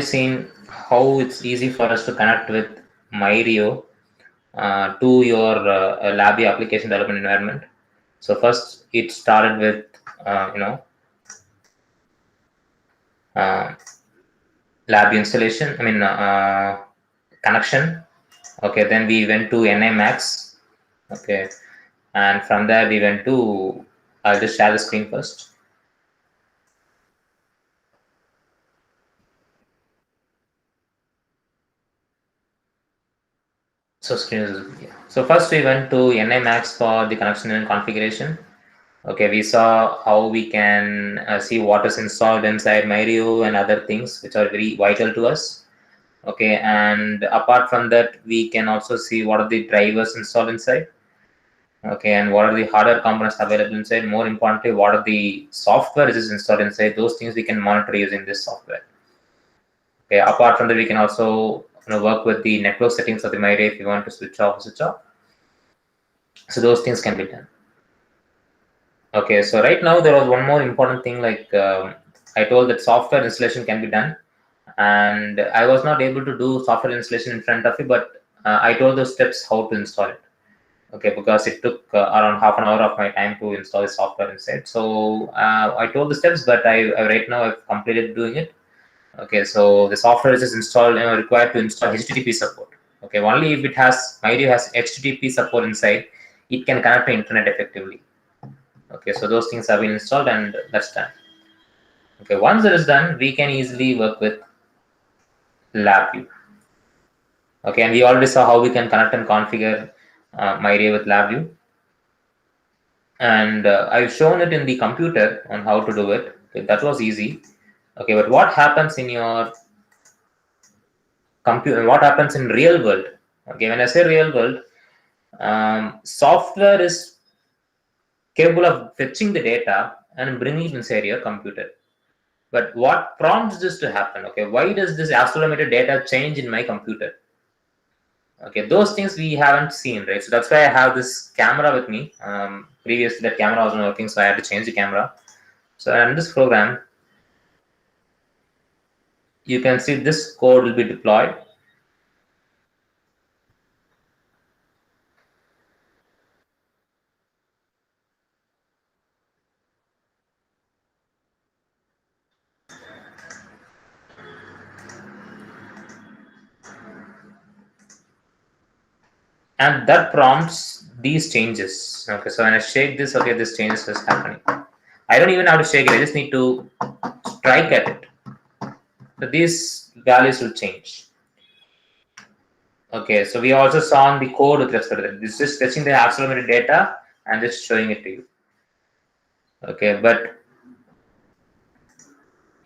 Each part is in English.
seen how it's easy for us to connect with Myrio to your Labby application development environment. So first, it started with uh, Labby installation. Connection. Okay, then we went to NIMAX. Okay, and from there we went to. I'll just share the screen first. So screen is, yeah. So first we went to NIMAX for the connection and configuration. Okay, we saw how we can see what is installed inside Myrio and other things which are very vital to us. Okay, and apart from that, we can also see what are the drivers installed inside. Okay, and what are the hardware components available inside. More importantly, what are the software which is installed inside. Those things we can monitor using this software. Okay, apart from that, we can also work with the network settings of the Myrio if you want to switch off, switch off. So those things can be done. Okay, so right now there was one more important thing, like I told that software installation can be done, and I was not able to do software installation in front of you, but I told those steps how to install it. Okay, because it took around half an hour of my time to install the software inside. So I told the steps, but I right now I've completed doing it. Okay, so the software is installed, required to install HTTP support. Okay, only if it has Myrio has HTTP support inside, it can connect to internet effectively. Okay, so those things have been installed and that's done. Okay, once that is done, we can easily work with LabVIEW. Okay, and we already saw how we can connect and configure Myrio with LabVIEW. And I've shown it in the computer on how to do it. Okay, that was easy. Okay, but what happens in your computer? What happens in real world? Okay, when I say real world, software is capable of fetching the data and bringing it inside your computer. But what prompts this to happen? Okay, why does this accelerometer data change in my computer? Okay, those things we haven't seen, right? So that's why I have this camera with me. Previously, that camera wasn't working, so I had to change the camera. So in this program, you can see this code will be deployed. And that prompts these changes. Okay, so when I shake this, okay, this changes is happening. I don't even have to shake it. I just need to strike at it. So these values will change. Okay, so we also saw in the code with respect to that. This is fetching the accelerometer data and just showing it to you. Okay, but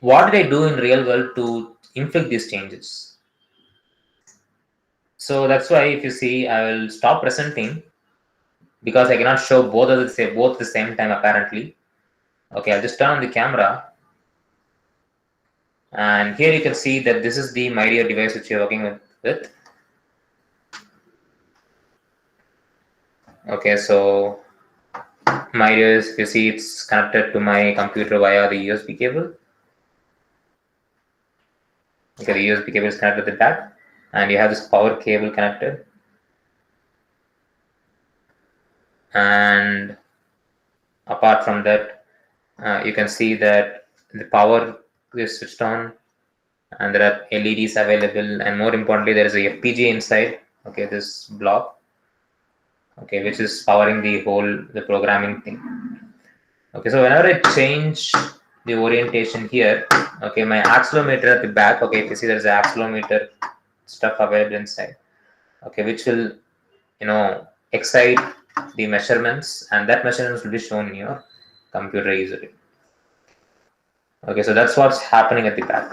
what did I do in real world to inflict these changes? So that's why if you see, I will stop presenting because I cannot show both at the same time apparently. Okay, I'll just turn on the camera. And here you can see that this is the Myrio device which you're working with. Okay, so Myrio is, you see, it's connected to my computer via the USB cable. Okay, the USB cable is connected to that, and you have this power cable connected. And apart from that, you can see that the power is switched on, and there are LEDs available, and more importantly, there is a FPGA inside. Okay, this block. Okay, which is powering the programming thing. Okay, so whenever I change the orientation here, okay, my accelerometer at the back, okay, if you see there's an accelerometer stuff available inside, okay, which will, excite the measurements, and that measurements will be shown in your computer easily. Okay, so that's what's happening at the back.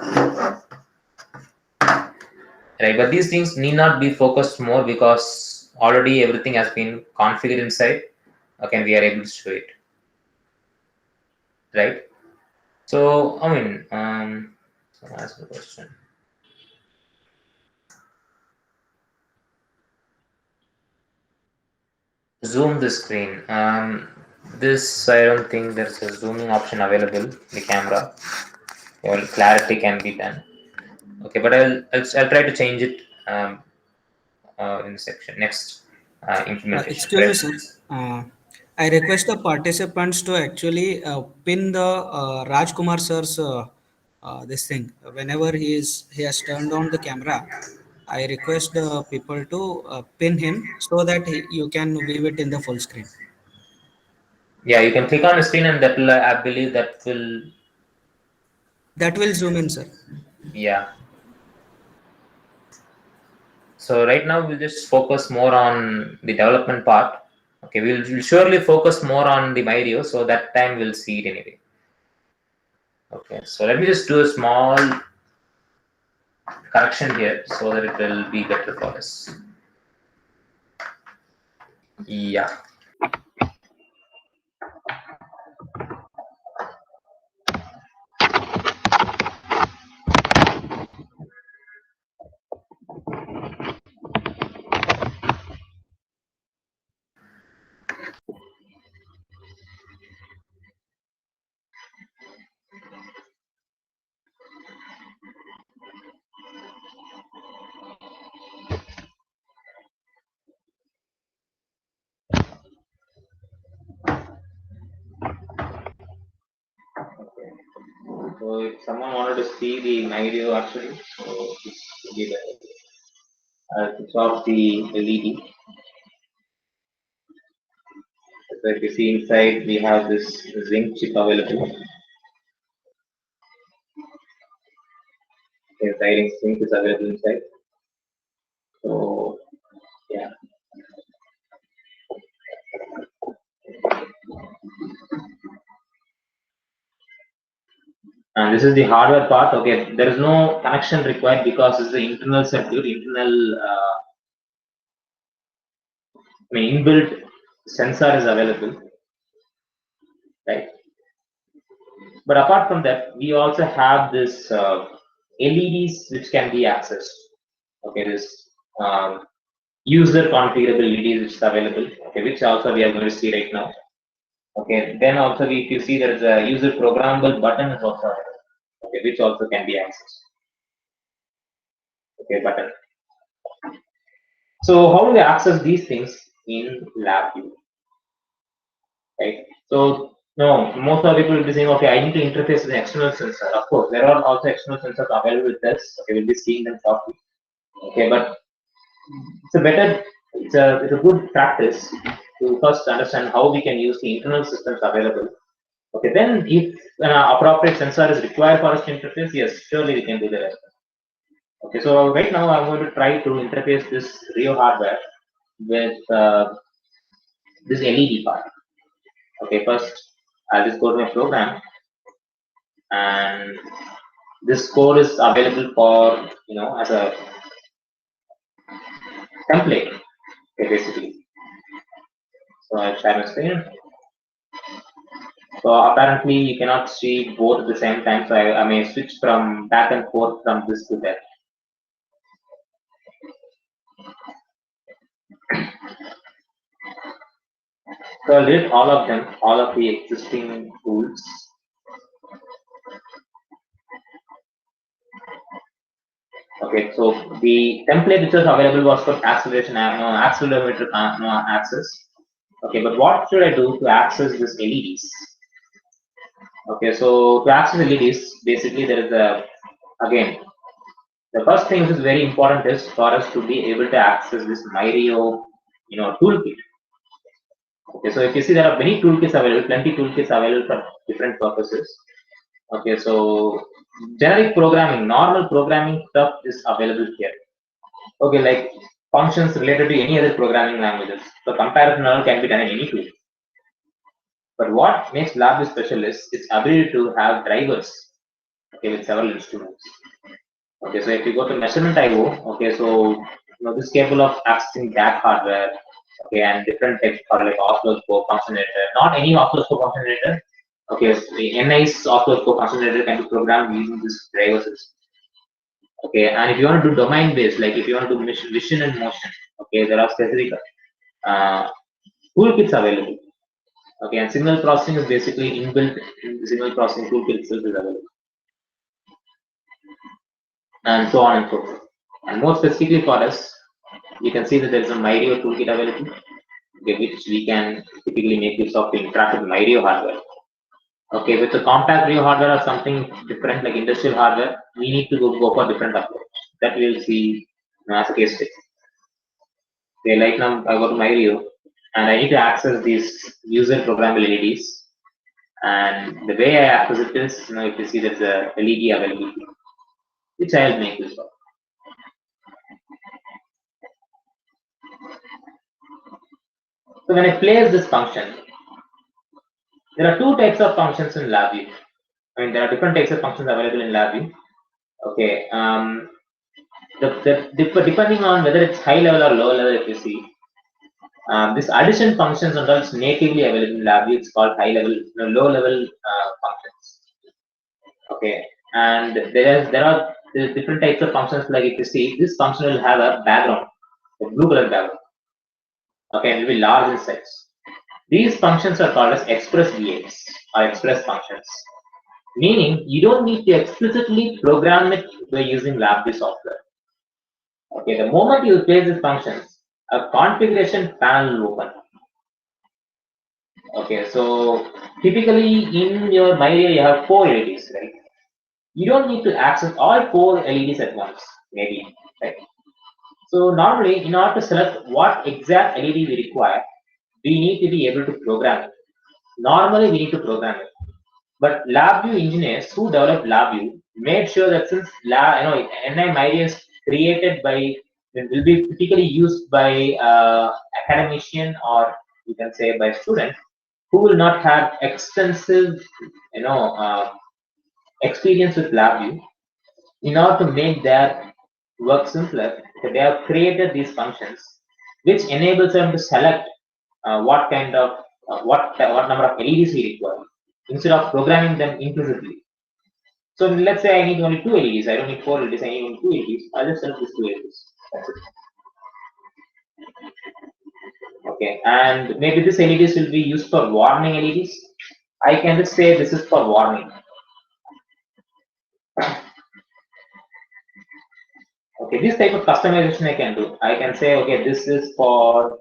Right, but these things need not be focused more because already everything has been configured inside. Okay, we are able to show it. Right. So I mean, someone asked the question. Zoom the screen. This I don't think there's a zooming option available in the camera. Well, clarity can be done. Okay, but I'll try to change it in the section next implementation. Excuse me, Right? sir. I request the participants to actually pin the Rajkumar sir's this thing. Whenever he has turned on the camera, I request the people to pin him so that you can view it in the full screen. Yeah, you can click on the screen and that will, I believe that will, That will zoom in, sir. yeah. So right now we'll just focus more on the development part. Okay, we'll surely focus more on the Myrio, so that time we'll see it anyway. Okay, so let me just do a small correction here so that it will be better for us. Yeah. So if someone wanted to see the Myrio actually, so just give it. Switch off the LED. So if you see inside, we have this zinc chip available. The entire zinc is available inside. So yeah. And this is the hardware part. Okay, there is no connection required because it's the internal circuit, inbuilt sensor is available, right? But apart from that, we also have this LEDs which can be accessed. Okay, this user configurable LEDs which is available. Okay, which also we are going to see right now. Okay, then also if you see there is a user programmable button is also available. Okay, which also can be accessed. Okay, button. So how do we access these things in LabVIEW? Right. So no, most of the people will be saying, okay, I need to interface with an external sensor. Of course, there are also external sensors available with us. Okay, we'll be seeing them shortly. Okay, but it's a good practice to first understand how we can use the internal systems available. Okay, then if an appropriate sensor is required for us to interface, yes, surely we can do the rest. Okay, so right now I'm going to try to interface this Rio hardware with this LED part. Okay, first I'll just go to my program, and this code is available for as a template. Okay, basically. So I'll share my screen. So apparently you cannot see both at the same time. So I may switch from back and forth from this to that. So I'll read all of them, all of the existing tools. Okay, so the template which was available was for acceleration, accelerometer access. Okay, but what should I do to access this LEDs? Okay, so to access LEDs, basically there is again, the first thing which is very important is for us to be able to access this Myrio, toolkit. Okay, so if you see there are many toolkits available, plenty toolkits available for different purposes. Okay, so generic programming, normal programming stuff is available here. Okay, like functions related to any other programming languages. So comparison can be done in any tool. But what makes LabVIEW special is its ability to have drivers, okay, with several instruments. Okay, so if you go to measurement IO, okay, so this capable of accessing DAC hardware, okay, and different types of like oscilloscope function generator. Not any oscilloscope function generator. Okay, so the NICE oscilloscope function generator can be programmed using this driver system. Okay, and if you want to do domain based, like if you want to do vision and motion, okay, there are specific toolkits available. Okay, and signal processing is basically inbuilt in the signal processing toolkit itself is available. and so on and so forth. And more specifically for us, you can see that there is a MyRio toolkit available, which we can typically make use of to interact with MyRio hardware. Okay, with the compact Rio hardware or something different like industrial hardware, we need to go for different approach. That we'll see as a case study. Okay, like now I go to MyRio and I need to access these user programmable LEDs. And the way I access it is, if you see there's a LED available, which I'll make use of. So when I place this function, there are two types of functions in LabVIEW. I mean, there are different types of functions available in LabVIEW. Okay, depending on whether it's high level or low level, if you see, this addition functions and all is natively available in LabVIEW. It's called high level, low level functions. Okay, and there are different types of functions. Like if you see, this function will have a background, a blue color background. Okay, and it will be large in size. These functions are called as express VX or express functions, meaning you don't need to explicitly program it by using LabVIEW software. Okay, the moment you place these functions, a configuration panel will open. Okay, so typically in your MyRio you have 4 LEDs, right? You don't need to access all 4 LEDs at once, maybe, right? So normally, in order to select what exact LED we require, we need to be able to program it. Normally, we need to program it. But LabVIEW engineers who developed LabVIEW made sure that since NI MyRio is created by, will be typically used by academician or you can say by students who will not have extensive, experience with LabVIEW. In order to make their work simpler, they have created these functions, which enables them to select what kind of what number of LEDs we require instead of programming them implicitly. So let's say I need only 2 LEDs. I don't need 4 LEDs. I need only 2 LEDs. I'll just select these 2 LEDs. That's it. Okay, and maybe this LEDs will be used for warning LEDs. I can just say this is for warning. Okay, this type of customization I can do. I can say, okay, this is for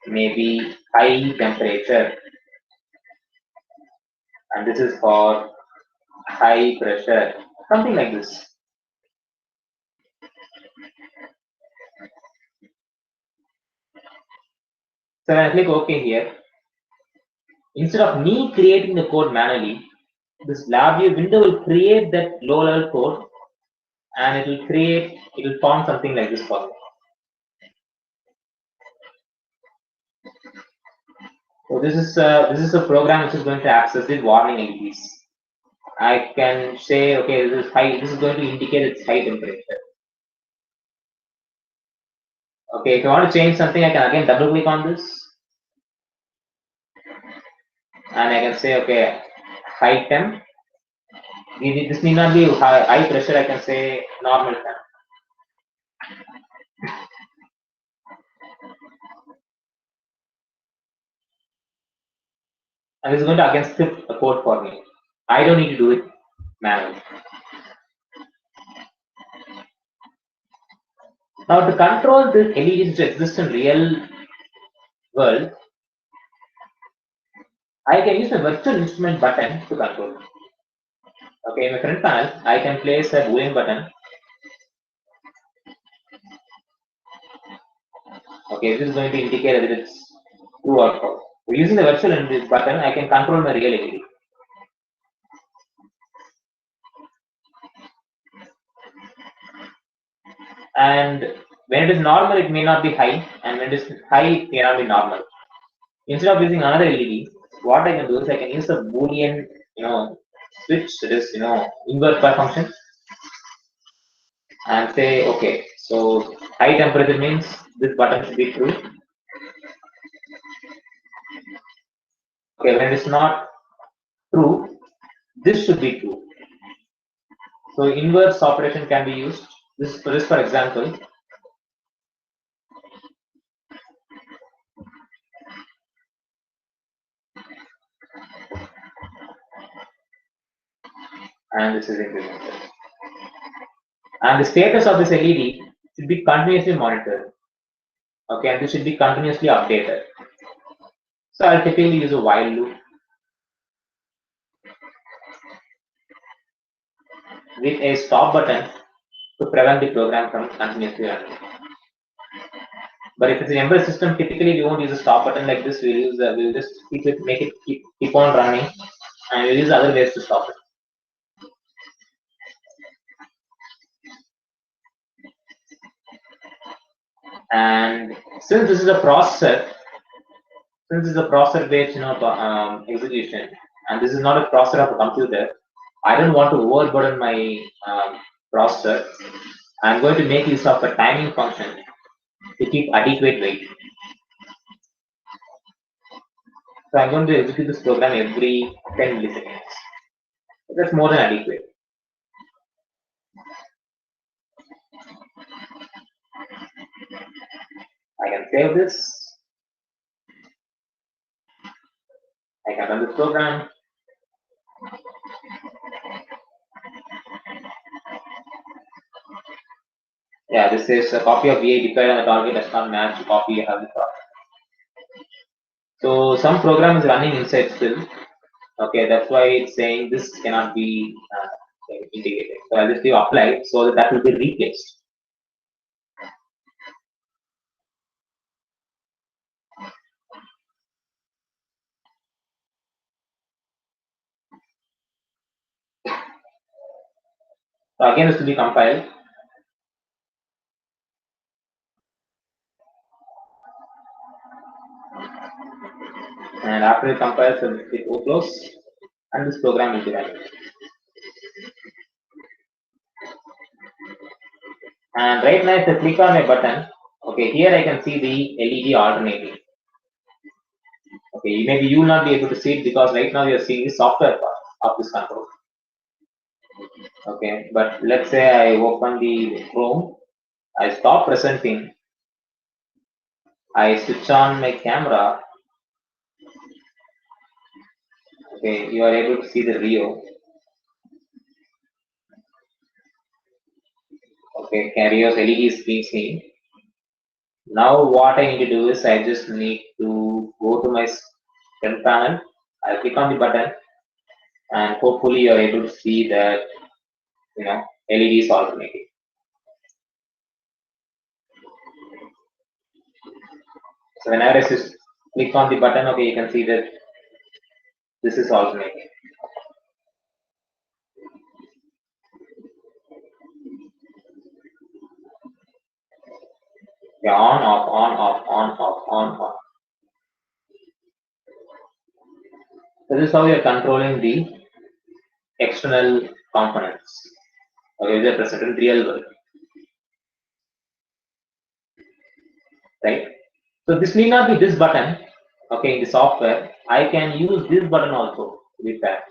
maybe high temperature, and this is for high pressure, something like this. So when I click OK here, instead of me creating the code manually, this LabVIEW window will create that low-level code, and it will form something like this for me. So this is a program which is going to access the warning LEDs. I can say, okay, this is high. This is going to indicate it's high temperature. Okay, if I want to change something, I can again double click on this, and I can say, okay, high temp. This need not be high pressure. I can say normal temp. And this is going to again script a code for me. I don't need to do it manually. Now to control this LEDs to exist in real world, I can use a virtual instrument button to control it. Okay, in my front panel, I can place a Boolean button. Okay, this is going to indicate that it's true or false. So using the virtual button, I can control my real LED. And when it is normal, it may not be high, and when it is high, it may not be normal. Instead of using another LED, what I can do is I can use a Boolean, switch, that is, invert by function, and say, okay, so high temperature means this button should be true. Okay, when it's not true, this should be true. So inverse operation can be used. This for example. And this is implemented. And the status of this LED should be continuously monitored. Okay, and this should be continuously updated. So I'll typically use a while loop with a stop button to prevent the program from continuously running. But if it's an embedded system, typically we won't use a stop button like this. We'll just make it keep on running, and we'll use other ways to stop it. And since this is a processor, based execution, and this is not a processor of a computer, I don't want to overburden my processor. I'm going to make use of a timing function to keep adequate weight. So I'm going to execute this program every 10 milliseconds. That's more than adequate. I can save this. I can run this program. Yeah, this is a copy of VA declared on the target does not match the copy you have the product. So some program is running inside still. Okay, that's why it's saying this cannot be integrated. So I'll just do apply so that will be replaced. So again, this will be compiled. And after it compiles, it will close, and this program will be running. And right now, if I click on a button, okay, here I can see the LED alternating. Okay, maybe you will not be able to see it because right now you are seeing the software part of this control. Okay, but let's say I open the Chrome, I stop presenting, I switch on my camera. Okay, you are able to see the Rio. Okay, Rio's LED is being seen. Now what I need to do is I just need to go to my front panel. I'll click on the button, and hopefully you are able to see that LED is alternating. So whenever I just click on the button, okay, you can see that this is alternating. Yeah, on, off, on, off, on, off, on, off. So this is how you are controlling the external components. Okay, they are present in real world. Right? So this need not be this button, okay, in the software. I can use this button also with that.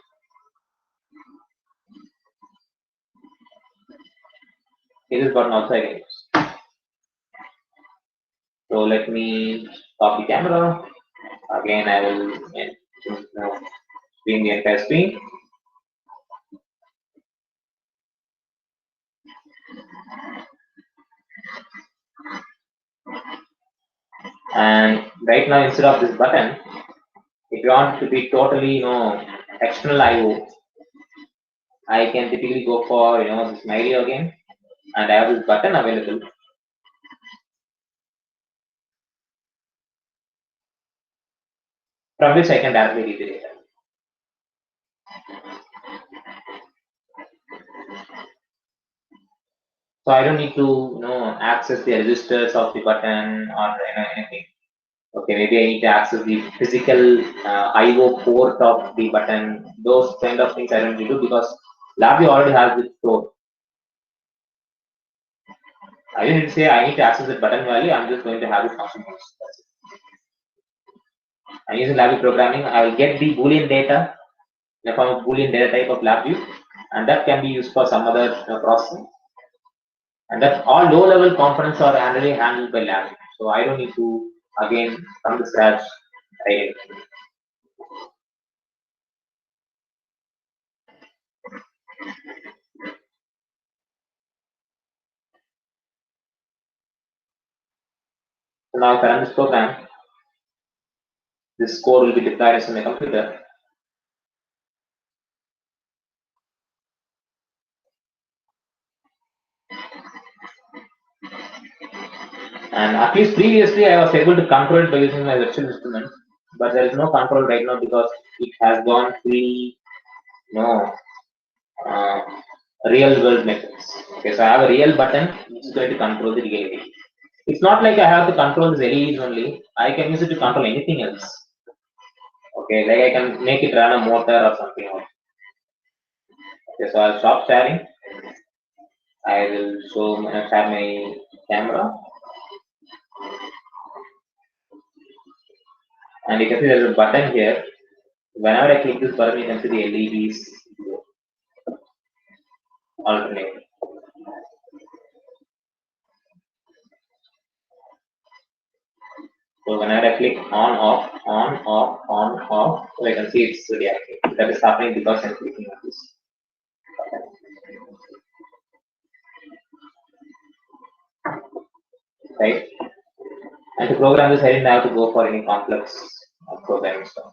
This button also I can use. So let me stop the camera. Again, I will screen the entire screen. And right now, instead of this button, if you want to be totally, external I/O, I can typically go for, this Myrio again, and I have this button available. From which I can directly read the data. So I don't need to, access the registers of the button or anything. Okay, maybe I need to access the physical I/O port of the button. Those kind of things I don't need to do because LabVIEW already has it stored. I didn't say I need to access the button value. I'm just going to have it function. I'm using LabVIEW programming. I will get the Boolean data in the form of Boolean data type of LabVIEW, and that can be used for some other processing. And that all low-level components are handled by LabVIEW. So I don't need to again from the scratch write it. So now if I run this program, this code will be deployed into my computer. And at least previously I was able to control it by using my virtual instrument, but there is no control right now because it has gone fully, uh, real world methods. Okay, so I have a real button which is going to control the LED. It's not like I have to control this LEDs only. I can use it to control anything else. Okay, like I can make it run a motor or something else. Okay, so I'll stop sharing. I will share my camera. And you can see there's a button here. Whenever I click this button, you can see the LEDs alternate. So whenever I click on, off, so I can see it's reacting. That is happening because I'm clicking on this. Right? And to program this, I didn't have to go for any complex programming stuff.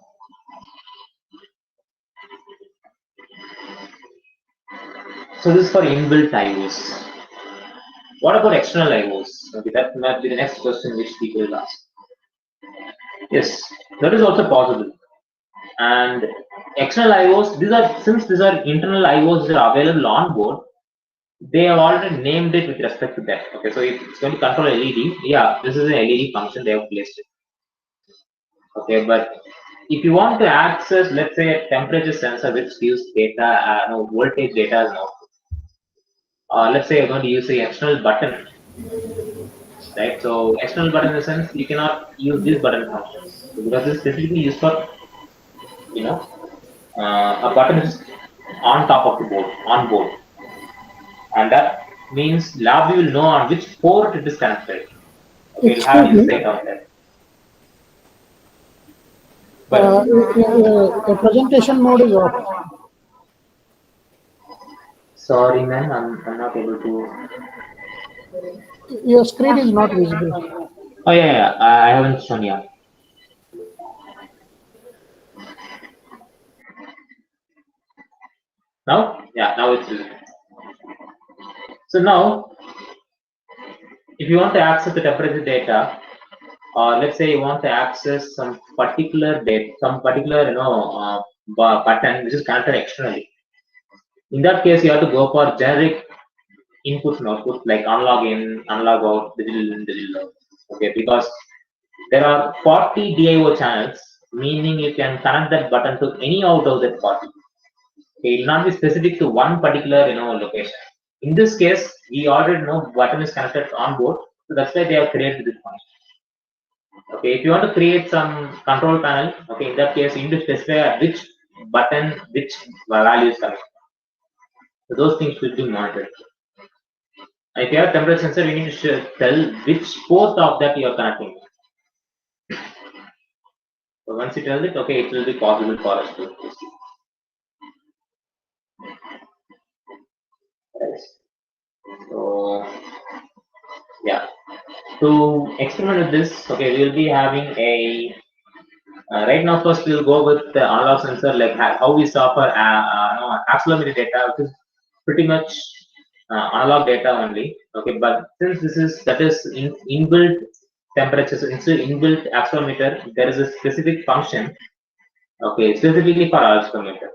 So this is for inbuilt IOs. What about external IOs? Okay, that might be the next question which people will ask. Yes, that is also possible. And external IOs, since these are internal IOs that are available on board, they have already named it with respect to that. Okay, so if it's going to control LED, yeah, this is an LED function they have placed it. Okay, but if you want to access, let's say, a temperature sensor which gives data, voltage data as an output, let's say you're going to use the external button, right? So external button in the sense you cannot use this button functions because it's specifically used for, a button is on top of the board, on board, and that means lab will know on which port it is connected. Okay, it'll have Excuse me. insight on that. The presentation mode is off. Sorry, ma'am, I'm not able to. Your screen is not visible. Oh yeah, I haven't shown yet. Now, yeah, now it's visible. So now, if you want to access the temperature data, or let's say you want to access some particular data, some particular button which is connected externally. In that case, you have to go for generic inputs and outputs like analog in, analog out, digital in, digital out. Okay, because there are 40 DIO channels, meaning you can connect that button to any out of that 40. Okay, it will not be specific to one particular location. In this case, we already know button is connected on board, so that's why they have created this function. Okay, if you want to create some control panel, okay, in that case you need to specify which button, which value is coming. So those things should be monitored. And if you have temperature sensor, you need to tell which port of that you are connecting. So once you tell it, okay, it will be possible for us to see. Right. So yeah, to experiment with this, okay, we will be having a right now. First, we'll go with the analog sensor, like how we saw for accelerometer data, which is pretty much analog data only. Okay, but since this is inbuilt temperatures, inbuilt accelerometer, there is a specific function. Okay, specifically for accelerometer.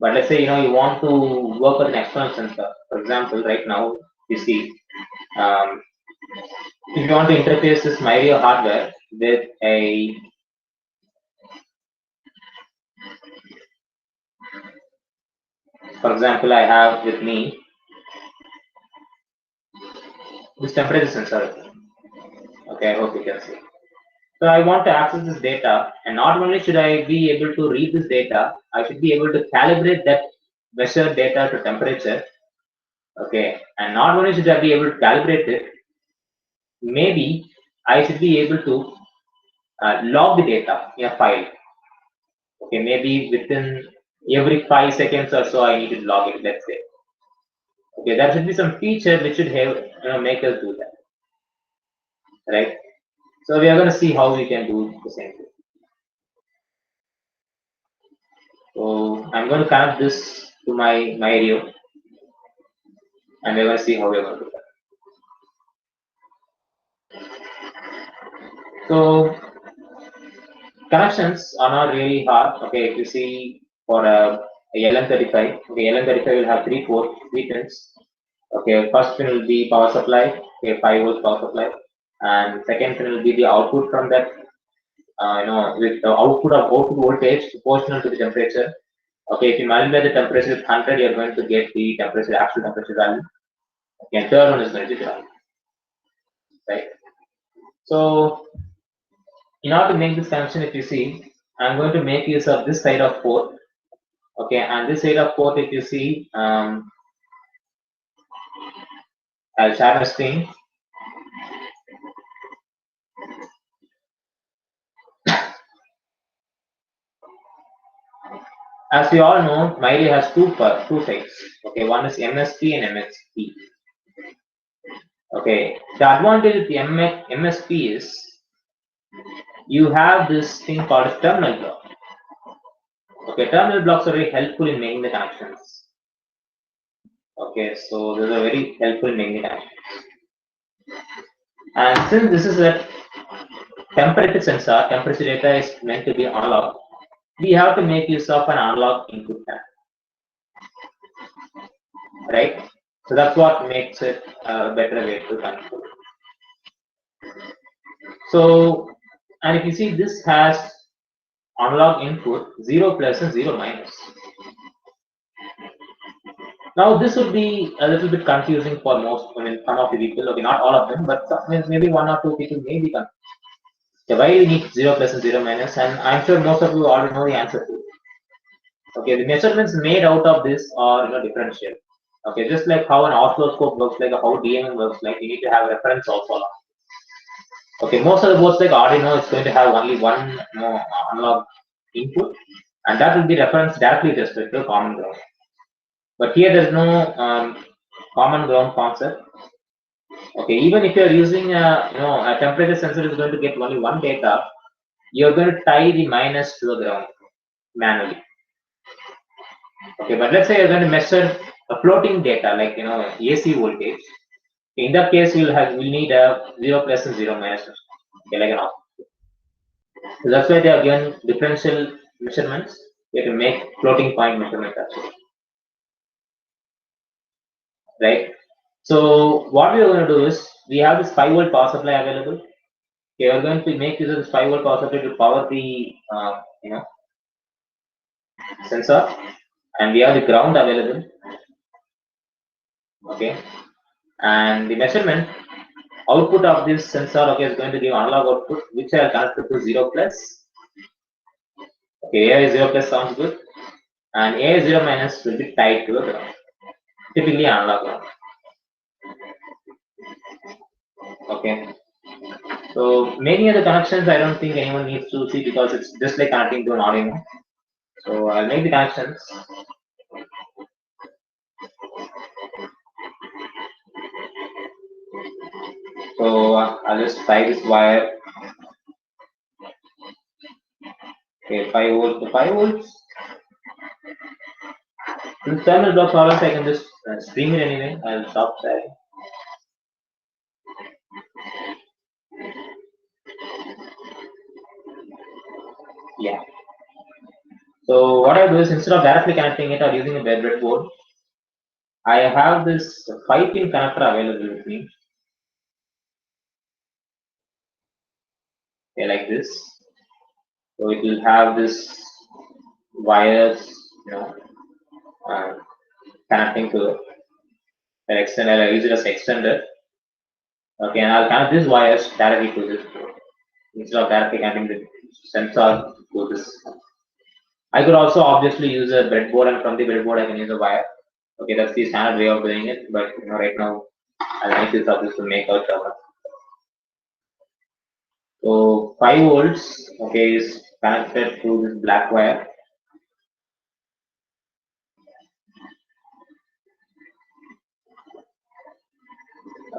But let's say you want to work with an external sensor. For example, right now you see, if you want to interface this Myrio hardware with a for example, I have with me this temperature sensor. Okay, I hope you can see. So I want to access this data, and not only should I be able to read this data, I should be able to calibrate that measured data to temperature. Okay, and not only should I be able to calibrate it, maybe I should be able to log the data in a file. Okay, maybe within every 5 seconds or so, I need to log it. Let's say. Okay, there should be some feature which should have make us do that. right? So we are going to see how we can do the same thing. So I'm going to connect this to my radio, and we're going to see how we're going to do that. So connections are not really hard. Okay, if you see for a LM35, okay, LM35 will have three ports, three pins. Okay, first pin will be power supply, okay, 5 volts power supply, and second pin will be the output from that, with the output voltage proportional to the temperature. Okay, if you multiply the temperature with 100, you're going to get the temperature, actual temperature value. Okay, and third one is going to be the value, right? So, in order to make this connection, if you see, I'm going to make use of this side of port. Okay, and this side of port, if you see, I'll share my screen. As we all know, MyRay has two sides. Okay, one is MSP and MSP. Okay, the advantage with the MSP is you have this thing called terminal block. Okay, terminal blocks are very helpful in making the connections. Okay, so those are very helpful in making the connections. And since this is a temperature sensor, temperature data is meant to be analog, we have to make use of an analog input channel, right? So that's what makes it a better way to control. So, and if you see, this has analog input 0 plus and 0 minus. Now this would be a little bit confusing for most, some of the people, okay, not all of them, but maybe one or two people may be confused. Okay, why we need 0 plus and 0 minus, and I'm sure most of you already know the answer to it. Okay, the measurements made out of this are differential. Okay, just like how an oscilloscope works, like how DMM works, like you need to have reference also. Okay, most of the boards like Arduino is going to have only one analog input, and that will be referenced directly just to a common ground. But here there's no common ground concept. Okay, even if you're using a temperature sensor is going to get only one data, you're going to tie the minus to the ground manually. Okay, but let's say you're going to measure a floating data like AC voltage. In that case, we'll need a 0 plus and 0 minus. Okay, like an output. So that's why they are given differential measurements. You have to make floating point measurements actually. Right? So what we are going to do is we have this 5 volt power supply available. Okay, we are going to make use of this 5 volt power supply to power the sensor, and we have the ground available. Okay, and the measurement output of this sensor is going to give analog output, which I will connect to 0 plus. Okay, AI 0 plus sounds good, and AI 0 minus will be tied to the ground, typically analog ground. Okay, so many other connections I don't think anyone needs to see because it's just like connecting to an Arduino. So I'll make the connections. So I'll just tie this wire. Okay, 5 volts to 5 volts. Since terminal block problems, I can just stream it anyway. I'll stop sharing. Yeah. So what I do is instead of directly connecting it or using a breadboard, I have this 5-pin connector available with me. Okay, like this. So it will have this wires, connecting to an extender. I use it as extender. Okay, and I'll connect these wires directly to this board instead of directly connecting the sensor to this. I could also obviously use a breadboard, and from the breadboard I can use a wire. Okay, that's the standard way of doing it. But right now I'll make use of this to make our cover. So 5 volts, okay, is connected to this black wire.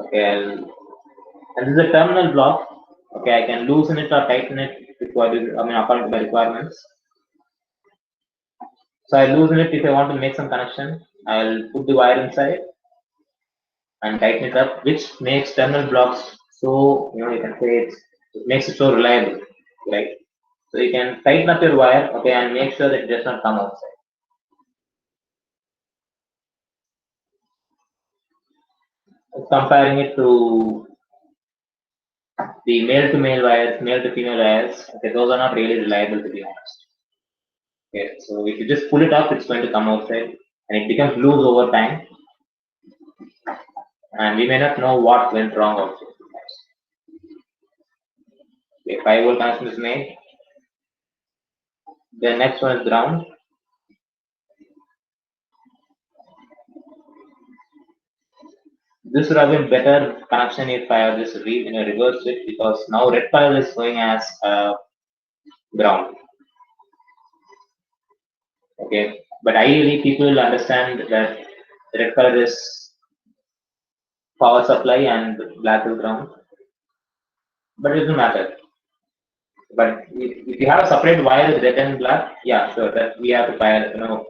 Okay, I'll And this is a terminal block. Okay, I can loosen it or tighten it according to the requirements. So I loosen it if I want to make some connection. I'll put the wire inside and tighten it up, which makes terminal blocks so, you can say it makes it so reliable, right? So you can tighten up your wire, okay, and make sure that it does not come outside. Comparing it to the male to male wires, male to female wires, okay, those are not really reliable, to be honest. Okay, so if you just pull it up, it's going to come outside and it becomes loose over time, and we may not know what went wrong also. Okay, 5-volt connection is made. The next one is ground. This would have been better connection if I have just reversed it, because now red color is going as ground. Okay, but ideally people will understand that red color is power supply and black is ground, but it doesn't matter. But if you have a separate wire with red and black, yeah, sure, that we have to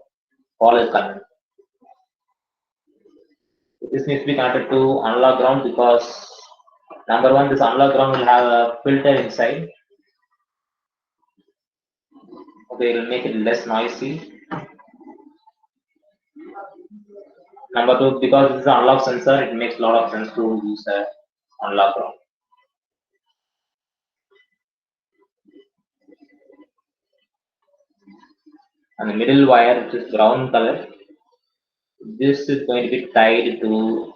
follow current. This needs to be connected to analog ground, because number one, this analog ground will have a filter inside. Okay, it will make it less noisy. Number two, because this is an analog sensor, it makes a lot of sense to use an analog ground. And the middle wire, which is brown color, this is going to be tied to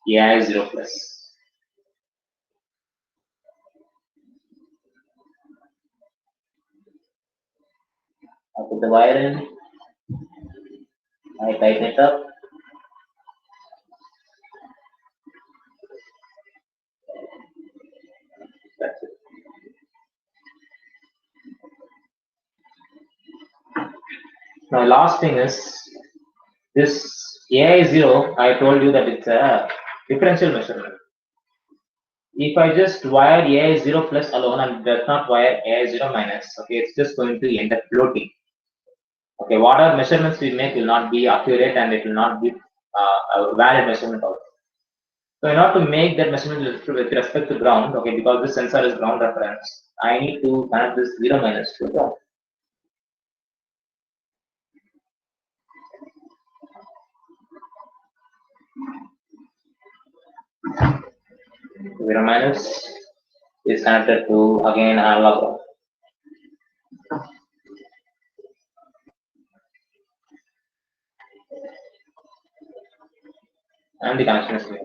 AI0 plus. I put the wire in, I tighten it up. That's it. Now, last thing is this AI0. I told you that it's a differential measurement. If I just wire AI0 plus alone and does not wire AI0 minus, okay, it's just going to end up floating. Okay, whatever measurements we make will not be accurate and it will not be a valid measurement also. So in order to make that measurement with respect to ground, okay, because this sensor is ground reference, I need to connect this 0 minus to ground. 0 minus is connected to again analog ground. And the connection is made.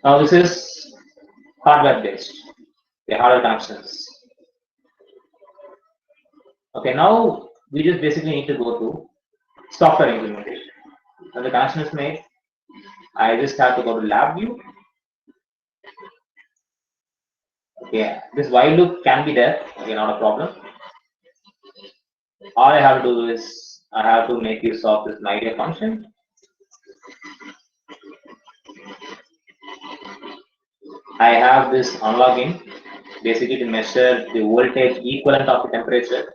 Now this is hardware based, the hardware connections. Okay, now we just basically need to go to software implementation. When the connection is made, I just have to go to lab view. Okay, this while loop can be there, okay, not a problem. All I have to do is I have to make use of this MyDay function. I have this analog in, basically to measure the voltage equivalent of the temperature.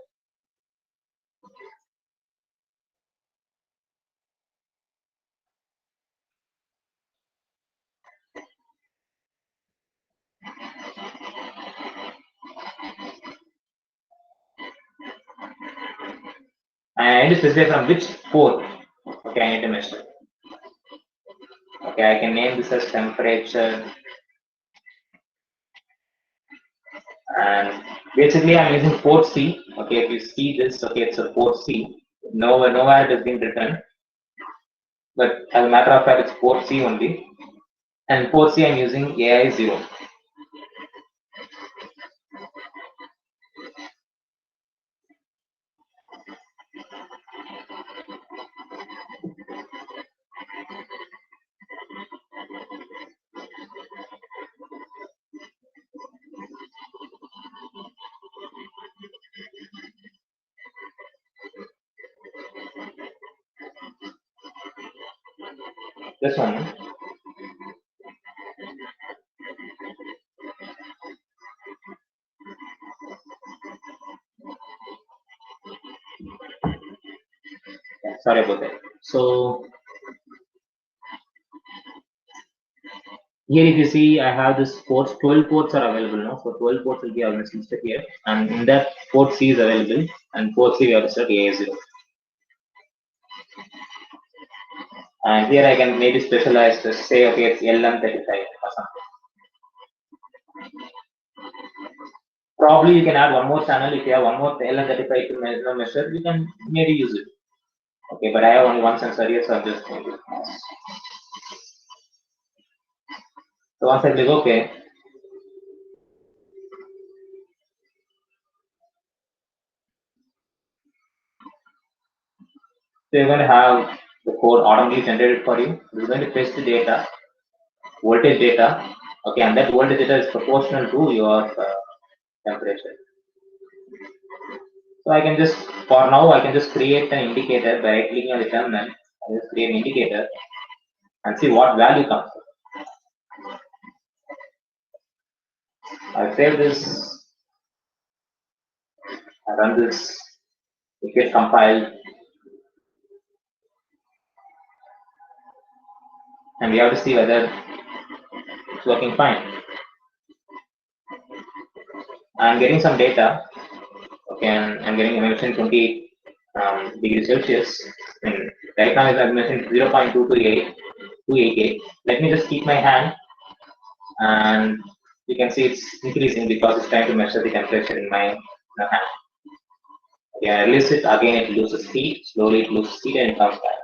And I need to specify from which port, okay, I need to measure. Okay, I can name this as temperature. And basically I'm using port C. Okay, if you see this, okay, it's a port C. Nowhere it has been written. But as a matter of fact, it's port C only. And port C I'm using AI0. This one. Sorry about that. So here if you see, I have this ports, 12 ports are available now. So 12 ports will be almost listed here. And in that port C is available, and port C we have listed AA0. And here I can maybe specialize to say, okay, it's LM35 or something. Probably you can add one more channel. If you have one more LM35 to measure, you can maybe use it. Okay, but I have only one sensor here, so I'm just going to use mouse. So once I click OK, so you're going to have the code automatically generated for you. It's going to fetch the data, voltage data, okay, and that voltage data is proportional to your temperature. So I can just, for now, I can just create an indicator by right clicking on the terminal. I just create an indicator and see what value comes. I save this, I run this, it gets compiled, and we have to see whether it's working fine. I'm getting some data, okay, and I'm getting a mention 28 degrees Celsius. And right now I'm mentioned 0.288. Let me just keep my hand, and you can see it's increasing because it's trying to measure the temperature in my hand. Okay, I release it again, it loses heat, slowly it loses heat and it comes back.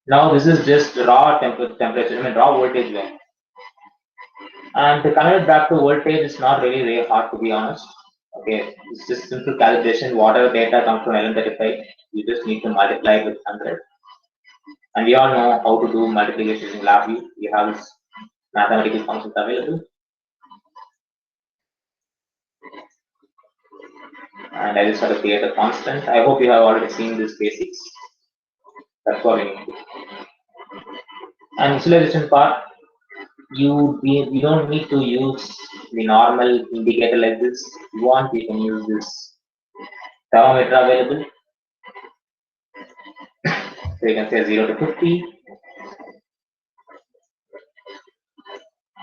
Now this is just raw temperature, I mean raw voltage value. And to convert it back to voltage is not really very hard, to be honest. Okay, it's just simple calibration. Whatever data comes from LM35, you just need to multiply it with 100. And we all know how to do multiplication using LabVIEW. We have this mathematical functions available. And I just have to create a constant. I hope you have already seen these basics. That's what we need. And visualization part, you don't need to use the normal indicator like this. If you want, you can use this thermometer available. So you can say 0 to 50. You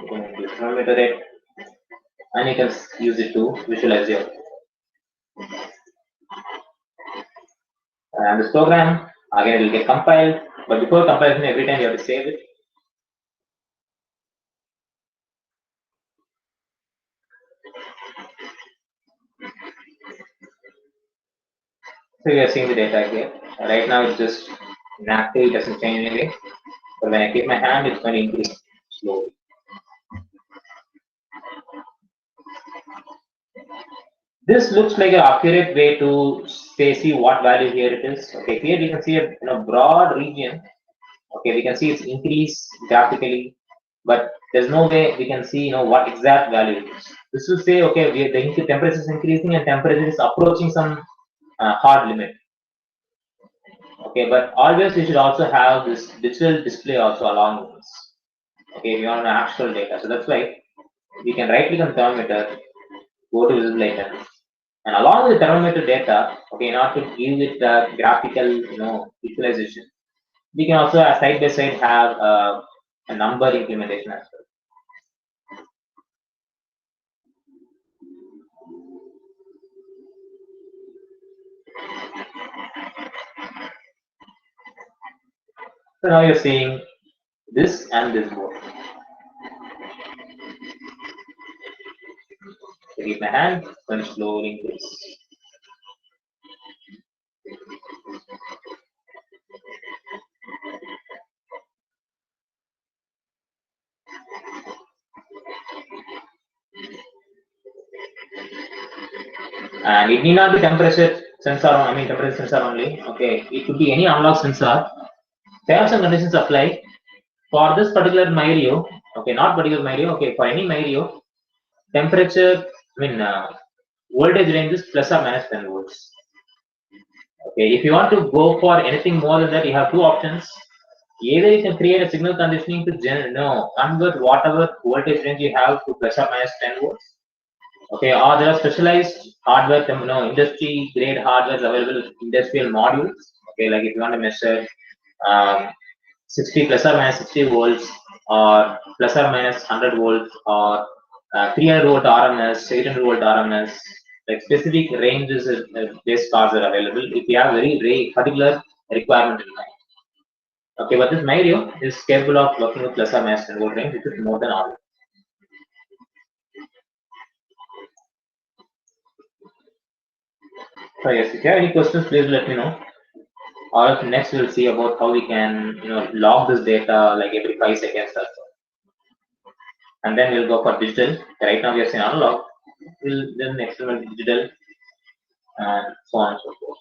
can use thermometer it, and you can use it to visualize your. And this program again it will get compiled, but before compilation, every time you have to save it. So we are seeing the data here. Right now it's just inactive, it doesn't change anyway. But when I keep my hand, it's going to increase slowly. This looks like an accurate way to say, see what value here it is. Okay, here we can see a broad region. Okay, we can see it's increased graphically, but there's no way we can see what exact value it is. This will say, okay, the temperature is increasing and temperature is approaching some hard limit. Okay, but always we should also have this digital display also along with this. Okay, we want actual data, so that's why we can right click on thermometer, go to visible items, and along with the thermometer data, okay, in order to give it the graphical visualization, we can also side by side have a number implementation as well. So now you're seeing this and this both. So keep my hand, going to slowly increase. And it need not be temperature sensor, temperature sensor only. Okay, it could be any analog sensor. Terms and conditions apply for this particular Myrio. Okay, not particular Myrio. Okay, for any Myrio, temperature, voltage range is plus or minus 10 volts. Okay, if you want to go for anything more than that, you have two options. Either you can create a signal conditioning to convert whatever voltage range you have to plus or minus 10 volts. Okay, or there are specialized hardware, industry grade hardware available with industrial modules. Okay, like if you want to measure 60 plus or minus 60 volts, or plus or minus 100 volts, or 300 volt RMS, 800 volt RMS, like specific ranges based cards are available if you have very particular requirement in mind. Okay, but this Myrio is capable of working with plus or minus 10 volt range, which is more than all. So yes, if you have any questions, please let me know. Or next we'll see about how we can log this data like every 5 seconds or so. And then we'll go for digital. Right now we are seeing analog. We'll then next will be digital and so on and so forth.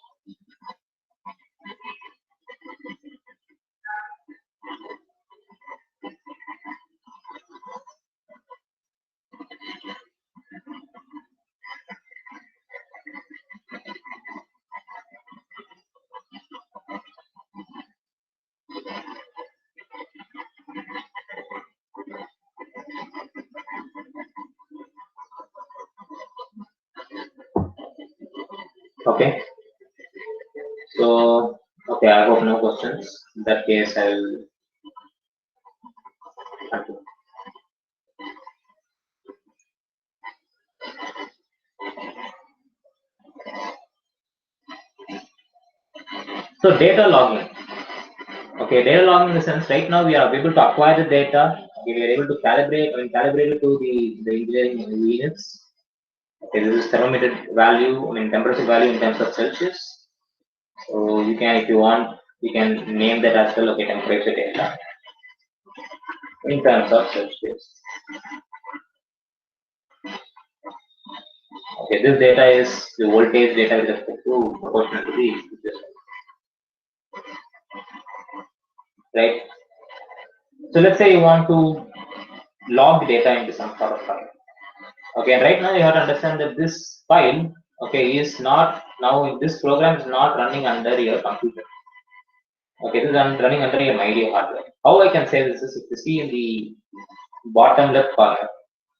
Okay. So okay, I hope no questions. In that case, I will. So data logging. Okay, data logging in the sense right now we are able to acquire the data. We are able to calibrate it to the engineering units. Okay, this is thermometer value, temperature value in terms of Celsius. So you can, if you want, you can name that as well. Okay, temperature data in terms of Celsius. Okay, this data is the voltage data with respect to proportional to the right. So let's say you want to log data into some sort of file. Okay, right now you have to understand that this file, okay, is not now this program is not running under your computer. Okay, this is running under your Myrio hardware. How I can say this is if you see in the bottom left corner,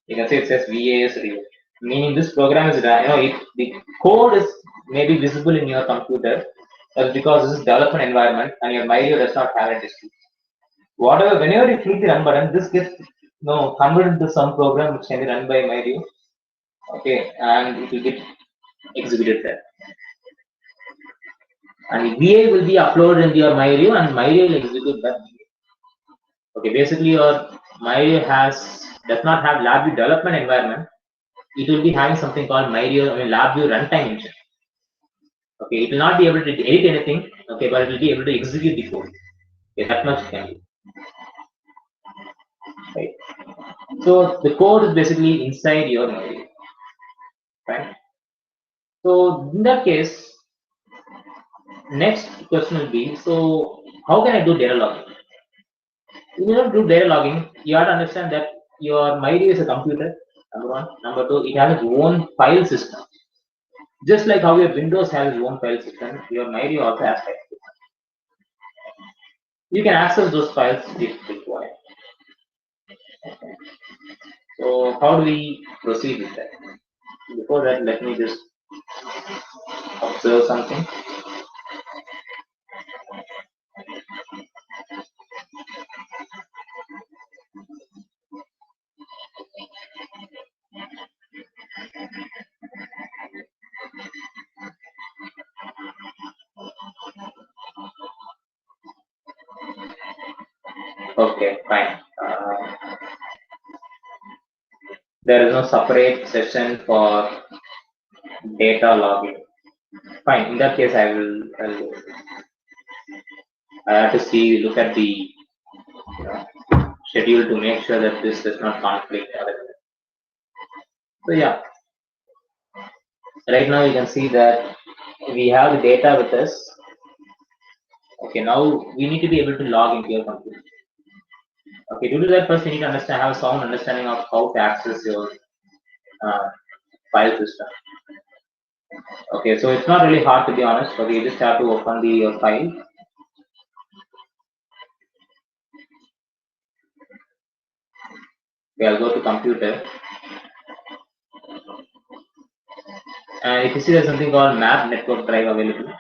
you can see it says VAS Rio, meaning this program is the code is maybe visible in your computer because this is development environment and your Myrio does not have a disk. Whatever, whenever you click the run button, this gets converted to some program which can be run by Myrio. Okay, and it will get executed there. And VA will be uploaded into your Myrio and Myrio will execute that. Okay, basically your Myrio does not have LabVIEW development environment. It will be having something called LabVIEW runtime engine. Okay, it will not be able to edit anything. Okay, but it will be able to execute the code. Okay, that much it can be. Right. So the code is basically inside your Myrio. Right. So in that case, next question will be, so how can I do data logging? In order to do data logging, you have to understand that your Myrio is a computer, number one. Number two, it has its own file system. Just like how your Windows has its own file system, your Myrio also has file system. You can access those files if required. Okay. So how do we proceed with that? Before that, let me just observe something. Okay, fine. There is no separate session for data logging. Fine. In that case, I have to look at the schedule to make sure that this does not conflict. So yeah, right now you can see that we have the data with us. Okay, now we need to be able to log into your computer. Okay, to do that, first you need to have a sound understanding of how to access your file system. Okay, so it's not really hard to be honest. Okay, you just have to open your file. Okay, I'll go to computer. And if you see there's something called map network drive available.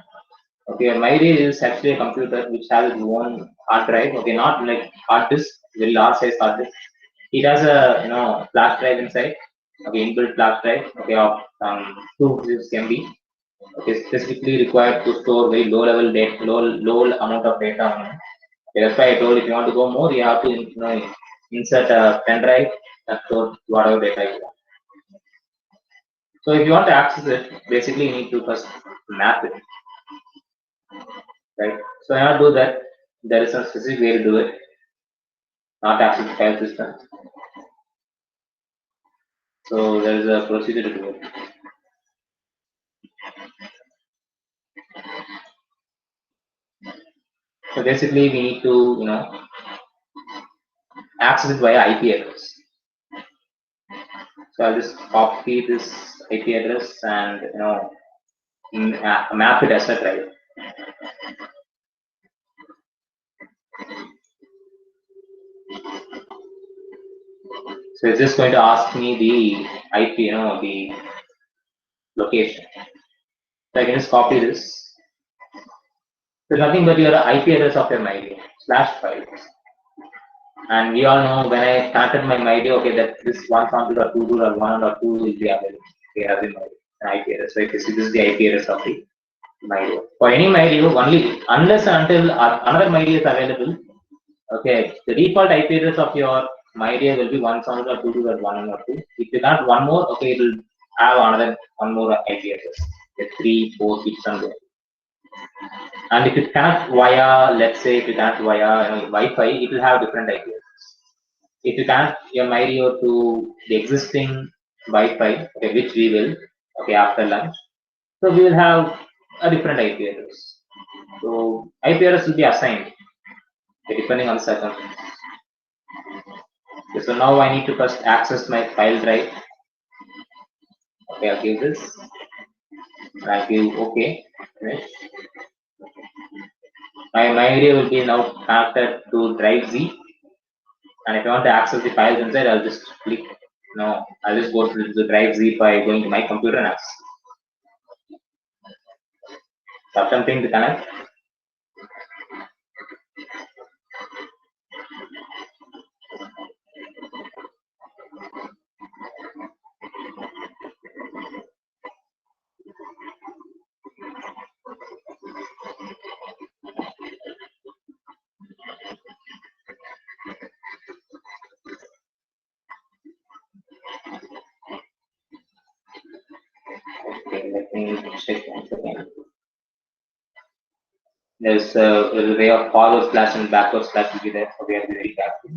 Okay, MyRay is actually a computer which has its own hard drive. Okay, not like hard disk, very large size hard disk. It has a flash drive inside. Okay, inbuilt flash drive. Okay, of 256 MB. Okay, specifically required to store very low level data, low amount of data on it. Okay, that's why I told if you want to go more, you have to insert a pen drive and store whatever data you want. So if you want to access it, basically you need to first map it. Right. So I do that. There is a specific way to do it. Not access the file system. So there is a procedure to do it. So basically, we need to access it via IP address. So I'll just copy this IP address and map it as a drive. So it's just going to ask me the IP, the location. So I can just copy this. So nothing but your IP address of your MyRay /files. And we all know when I started my MyRay, okay, that this 1.2.2 or 1 or 2 will be available. Okay, as in my IP address. So if you see, this is the IP address of the MyRay. For any MyRay, only unless and until another MyRay is available, okay, the default IP address of your MyRay will be 1.2.2.1 or 2. If you got one more, okay, it will have one more IP address. Okay, 3, 4 keeps on going. And if it connect via, let's say, if you connect via Wi-Fi, it will have different IP address. If you connect your MyRay to the existing Wi-Fi, okay, which we will, okay, after lunch, so we will have a different IP address. So IP address will be assigned, okay, depending on the circumstances. Okay, so now I need to first access my file drive. Okay, I'll give this. I'll give OK. Right. My MyRay will be now connected to drive Z. And if I want to access the files inside, I'll just click. No, I'll just go to the drive Z by going to my computer and access. So attempting to connect. Okay, let me check once again. There's a way of forward slash and backward slash will be there, so we have to be very careful.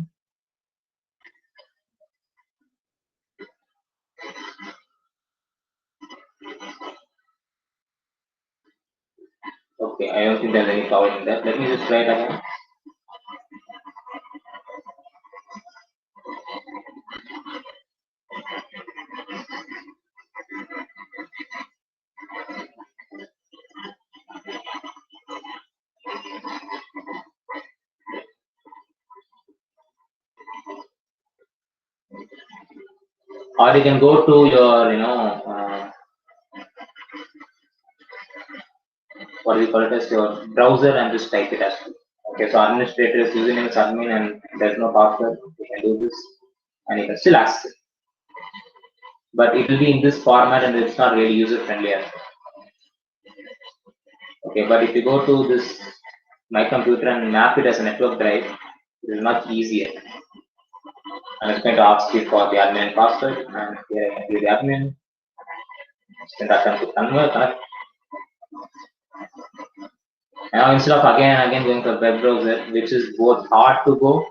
Okay, I don't think there's any problem in that. Let me just try it again. Or you can go to your, what do you call it as your browser and just type it as well. Okay, so administrator is username is admin and there's no password. You can do this and you can still access it. But it will be in this format and it's not really user friendly as well. Okay, but if you go to this my computer and map it as a network drive, it is much easier. And it's going to ask you for the admin password and here I can give the admin. Then attempt to connect. Now instead of again and again going to a web browser, which is both hard to go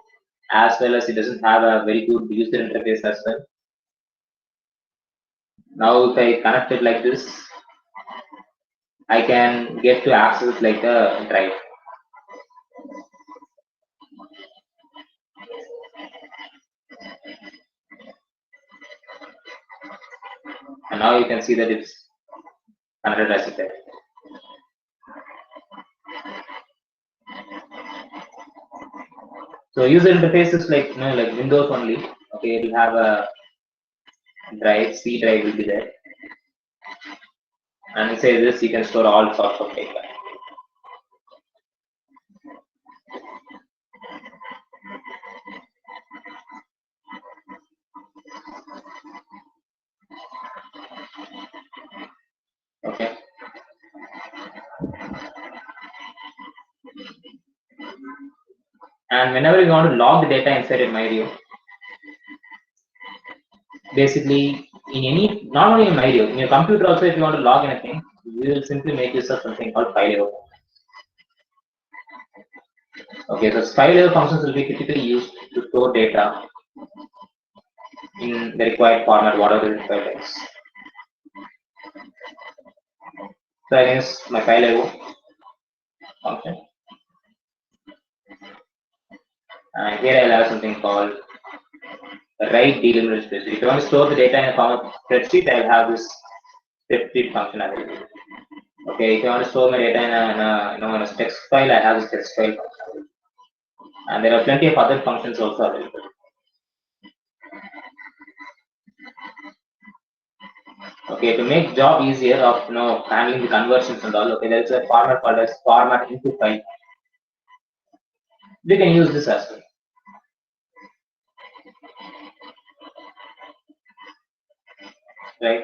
as well as it doesn't have a very good user interface as well. Now if I connect it like this, I can get to access like a drive. And now you can see that it's connected as a drive. So user interface is like like Windows only. Okay, it will have a drive, C drive will be there. And inside this, you can store all sorts of data. Okay. And whenever you want to log the data inside a MyRio, basically in any, not only in MyRio, in your computer also, if you want to log anything, you will simply make use of something called file level. Okay, so file level functions will be typically used to store data in the required format, whatever the required is. So I use my file level function. And here I'll have something called write delimited spreadsheet. If you want to store the data in a form of spreadsheet, I'll have this spreadsheet function available. Okay, if you want to store my data in a text file, I have this text file function. And there are plenty of other functions also available. Okay, to make job easier of handling the conversions and all, okay, there is a format called as format into file. We can use this as well. Right.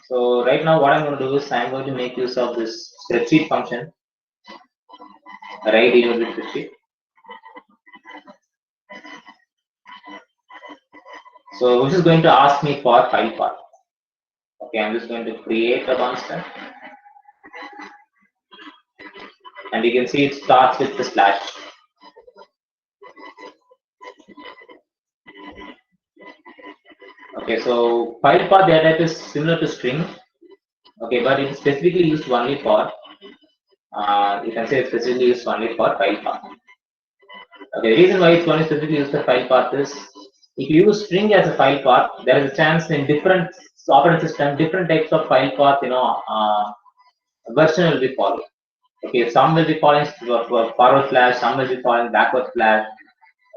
So right now what I'm going to do is I'm going to make use of this spreadsheet function, write delimited spreadsheet. So which is going to ask me for file path. Okay, I'm just going to create a constant. And you can see it starts with the slash. Okay, so file path data type is similar to string. Okay, but it's specifically used only for, you can say it's specifically used only for file path. Okay, the reason why it's only specifically used for file path is, if you use string as a file path, there is a chance in different operating system, different types of file path, version will be followed. Okay, some will be following forward slash, some will be following backward slash.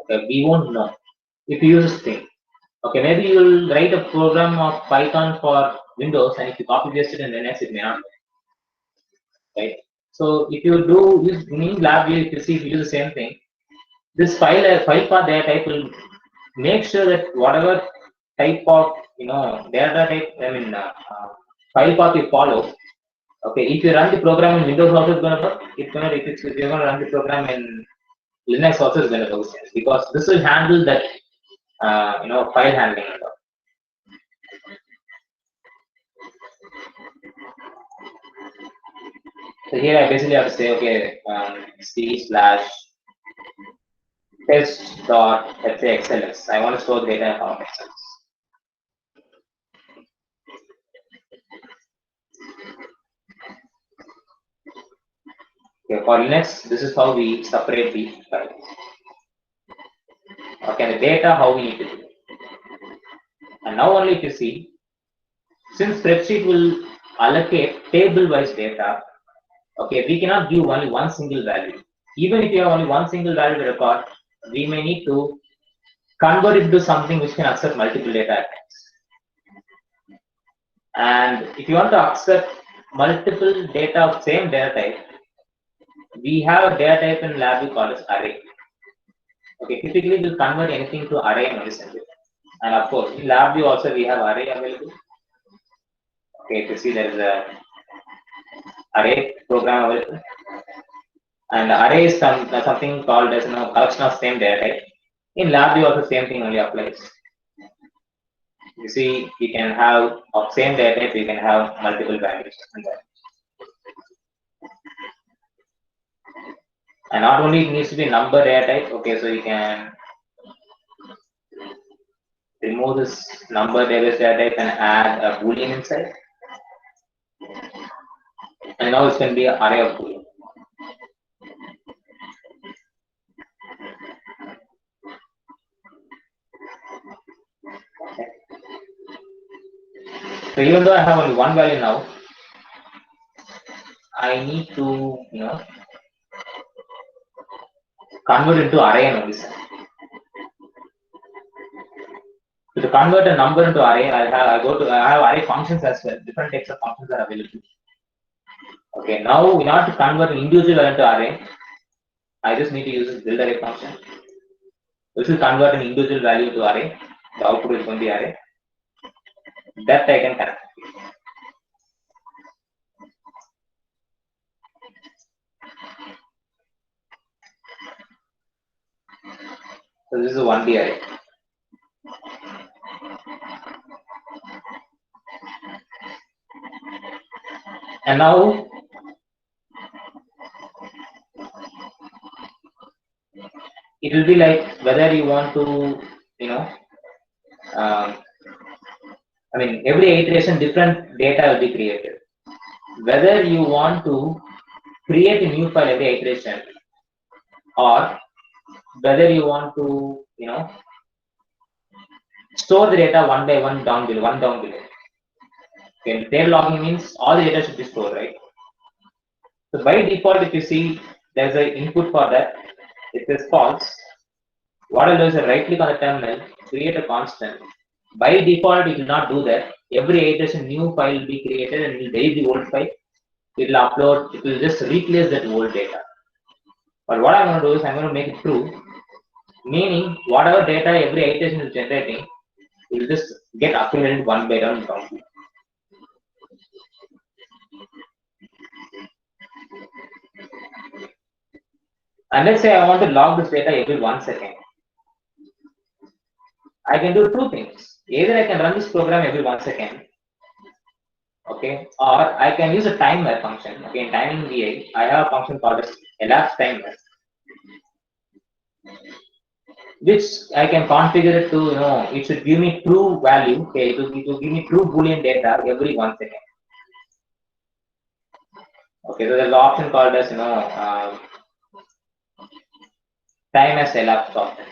Okay, we won't know if you use a string. Okay, maybe you will write a program of Python for Windows, and if you copy paste it in Linux, it may not. Right. So if you do use in LabVIEW, if you see, if you do the same thing, this file path data type will make sure that whatever type of data type, file path you follow. Okay, if you run the program in Windows, also it's going to work. If you're going to run the program in Linux, also it's going to work, because this will handle that file handling. So here I basically have to say, okay, c slash test dot let's say XLS. I want to store data in form of XLS. Okay, for Linux, this is how we separate the files. Okay, the data, how we need to do. And now only if you see, since spreadsheet will allocate table-wise data, okay, we cannot give only one single value. Even if you have only one single value to record, we may need to convert it to something which can accept multiple data types. And if you want to accept multiple data of same data type, we have a data type in LabVIEW called as array. Okay, typically we'll convert anything to array and only send it. And of course, in LabVIEW also we have array available. Okay, if you see, there is a array program available. And array is something called as collection of same data type. In LabVIEW also same thing only applies. You see, you can have of same data type, you can have multiple values. And not only it needs to be number data type. Okay, so you can remove this number database data type and add a boolean inside. And now it's going to be an array of boolean. Okay. So even though I have only one value now, I need to convert it to array and only send. To convert a number into array, I have array functions as well. Different types of functions are available. Okay, now in order to convert an individual value into array, I just need to use this build array function. This will convert an individual value to array. The output is going to be array. That I can connect. So this is a 1D array. And now it will be like whether you want to, I mean, every iteration different data will be created. Whether you want to create a new file every iteration, or whether you want to, store the data one by one down below, Okay, tail logging means all the data should be stored, right? So by default, if you see there's an input for that, it is false. What I'll do is I right click on the terminal, create a constant. By default, it will not do that. Every iteration, new file will be created and it will delete the old file. It will upload, it will just replace that old data. But what I'm going to do is I'm going to make it true, meaning whatever data every iteration is generating, it will just get accumulated one by one down. And let's say I want to log this data every 1 second. I can do two things. Either I can run this program every 1 second, okay, or I can use a timer function. Okay, in timing VI, I have a function called as elapsed timer, which I can configure it to, it should give me true value. Okay, it will give me true Boolean data every 1 second. Okay, so there's an option called as, time as elapsed option.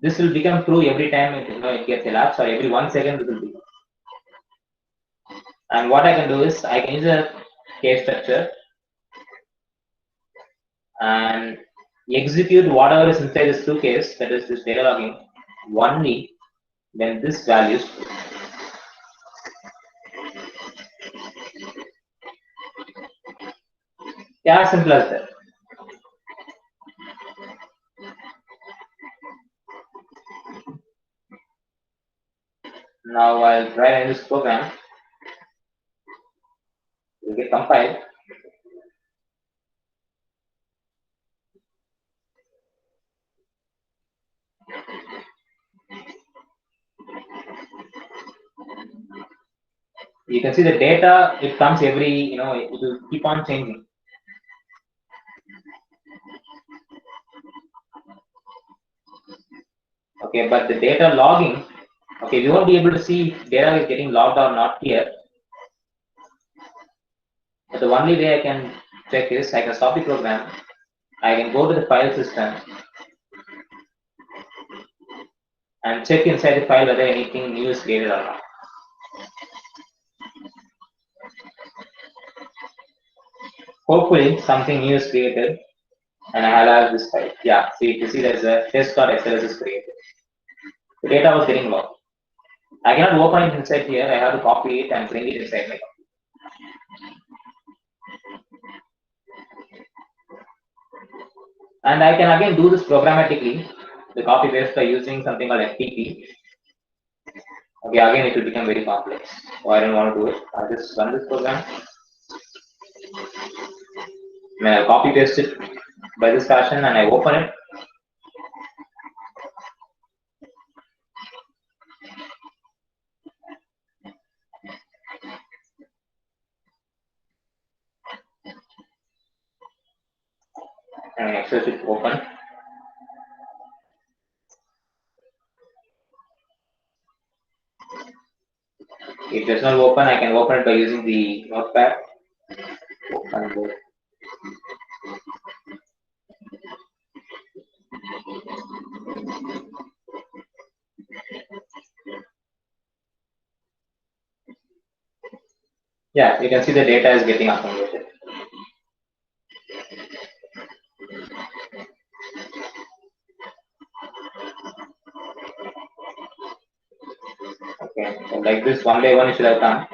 This will become true every time it gets elapsed, or every 1 second it will become. And what I can do is I can use a case structure and execute whatever is inside this true case, that is this data logging, only when this value is true. Yeah, as simple as that. Now I'll try running this program. It will get compiled. You can see the data, it comes every, it will keep on changing. Okay, but the data logging, okay, we won't be able to see if data is getting logged or not here. But the only way I can check is I can stop the program. I can go to the file system and check inside the file whether anything new is created or not. Hopefully something new is created and I'll have this file. Yeah, see, you see there's a test.xls is created. The data was getting logged. I cannot open it inside here. I have to copy it and bring it inside my computer. And I can again do this programmatically, the copy paste, by using something called FTP. Okay, again it will become very complex. So I don't want to do it. I'll just run this program. I'll copy paste it by this fashion and I open it. And Excel sheet open. If it does not open, I can open it by using the notepad. Open both. Yeah, you can see the data is getting accumulated. Okay, so like this, one by one, it should have come.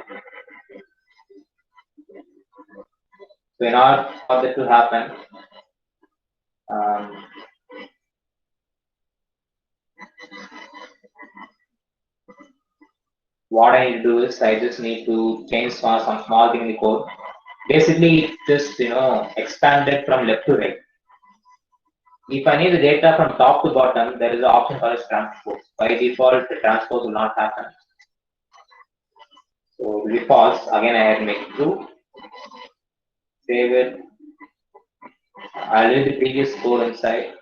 So in order for that to happen, um, what I need to do is I just need to change some small thing in the code. Basically, it just expanded from left to right. If I need the data from top to bottom, there is an option called as transpose. By default, the transpose will not happen. So the false, again I have to make it true. Save it. I'll leave the previous code inside.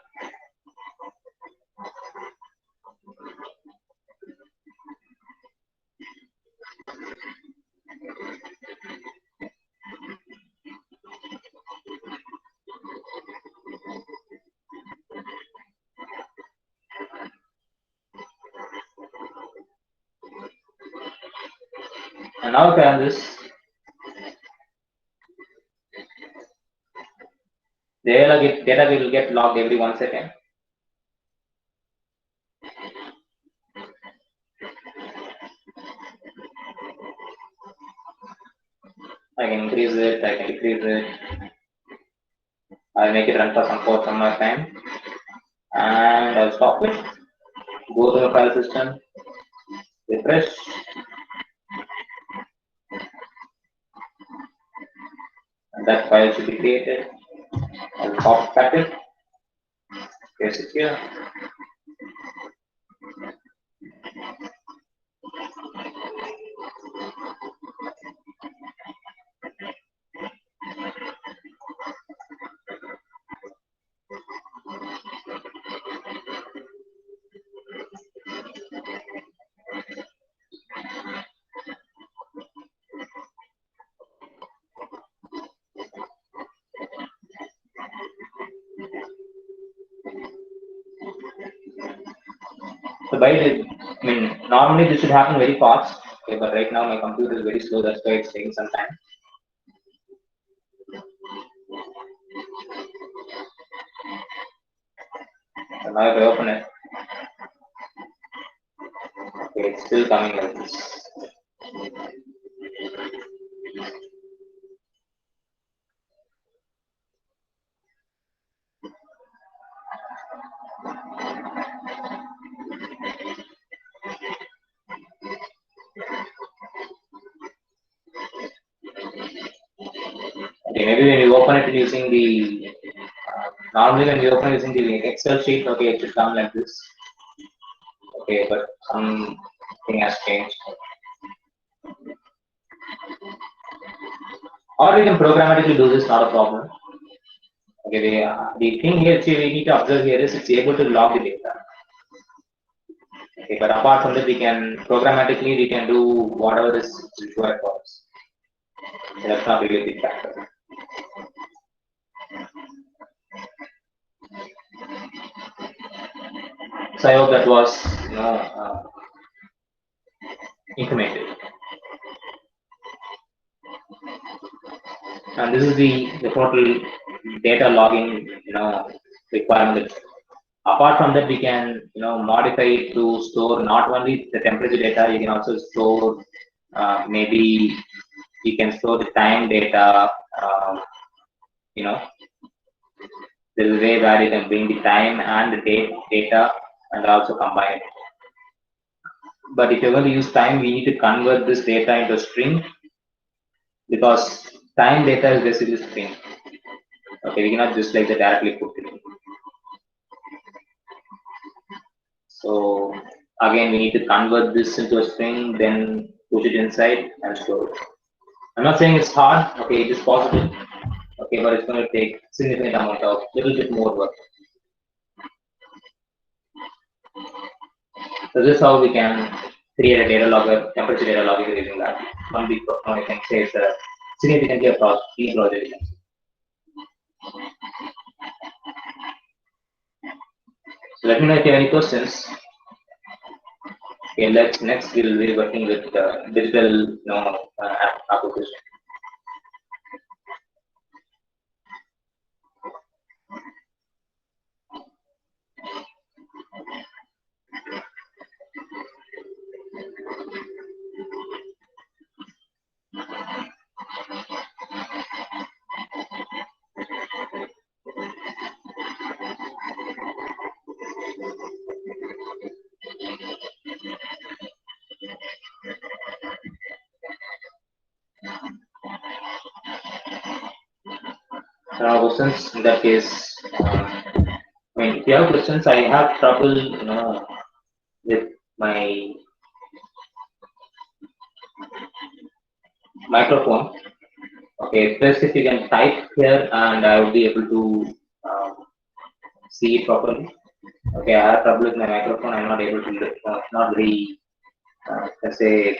And now if I run this, data will get logged every 1 second. I can increase it, I can decrease it. I'll make it run for some more time. And I'll stop it. Go to the file system, refresh. And that file should be created. I'll copy cut it, paste it here. So normally this should happen very fast. Okay, but right now my computer is very slow, that's why it's taking some time. So now if I open it, okay, it's still coming like this. Okay, maybe when you open it using the normally when you open using the Excel sheet, okay, it should come like this. Okay, but something has changed. Or we can programmatically do this, not a problem. Okay, the thing here we need to observe here is it's able to log the data. Okay, but apart from that, we can programmatically we can do whatever is required for us. So that's not really a big factor. So I hope that was informative. And this is the total data logging requirement. Apart from that, we can modify it to store not only the temperature data, you can also store maybe you can store the time data. There is a way where you can bring the time and the date data and also combine it. But if you're going to use time, we need to convert this data into a string because time data is basically string. Okay, we cannot just like that directly put it in. So again, we need to convert this into a string, then put it inside and store it. I'm not saying it's hard. Okay, it is possible. Okay, but it's going to take significant amount of little bit more work. So this is how we can create a data logger, temperature data logger using that. One big I can say it's a significantly across each project. So let me know if you have any questions. Okay, next we'll be working with digital application. questions in that case, I mean, if you have questions, I have trouble, with my microphone. Okay, first if you can type here and I will be able to see it properly. Okay, I have trouble with my microphone. I'm not able to, not very, let's say,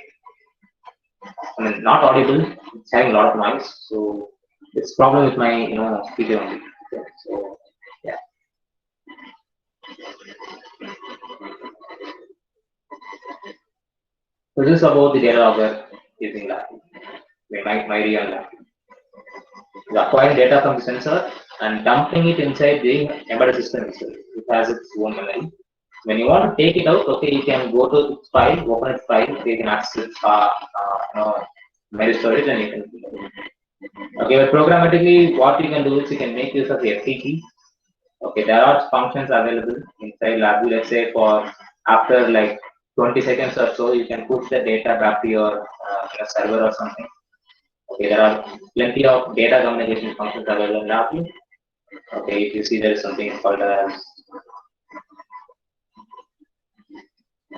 I mean, not audible. It's having a lot of noise, so it's problem with my, speaker only. Okay, so yeah. So this is about the data logger using Latin. My real Latin. Acquiring data from the sensor and dumping it inside the embedded system itself. It has its own memory. When you want to take it out, okay, you can go to its file, open its file, you can access its memory storage, and you can. Okay, but programmatically, what you can do is you can make use of the FTP. Okay, there are functions available inside LabVIEW. Let's say for after like 20 seconds or so, you can push the data back to your server or something. Okay, there are plenty of data communication functions available in LabVIEW. Okay, if you see there is something called as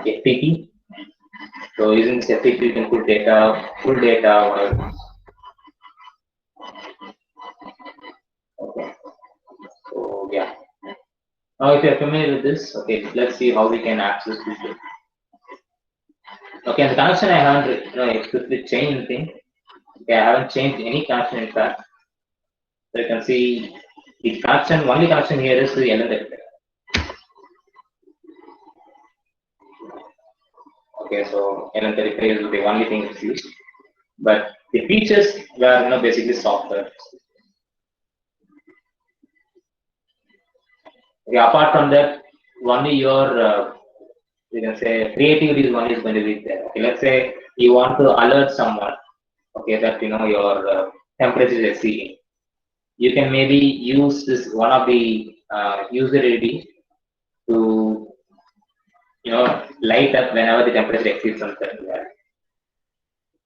FTP. So using this FTP, you can put data, full data, whatever. Okay. So yeah. Now, if you are familiar with this, okay, let's see how we can access this. Okay, the connection I haven't explicitly changed anything. Okay, I haven't changed any connection in fact. So you can see the connection, only connection here is to the LN. Okay, so LN35 is the only thing it's used. But the features were basically software. Okay, apart from that, only your you can say creativity is one is going to be there. Okay, let's say you want to alert someone, okay, that your temperature is exceeding. You can maybe use this one of the user ID to light up whenever the temperature exceeds some certain value.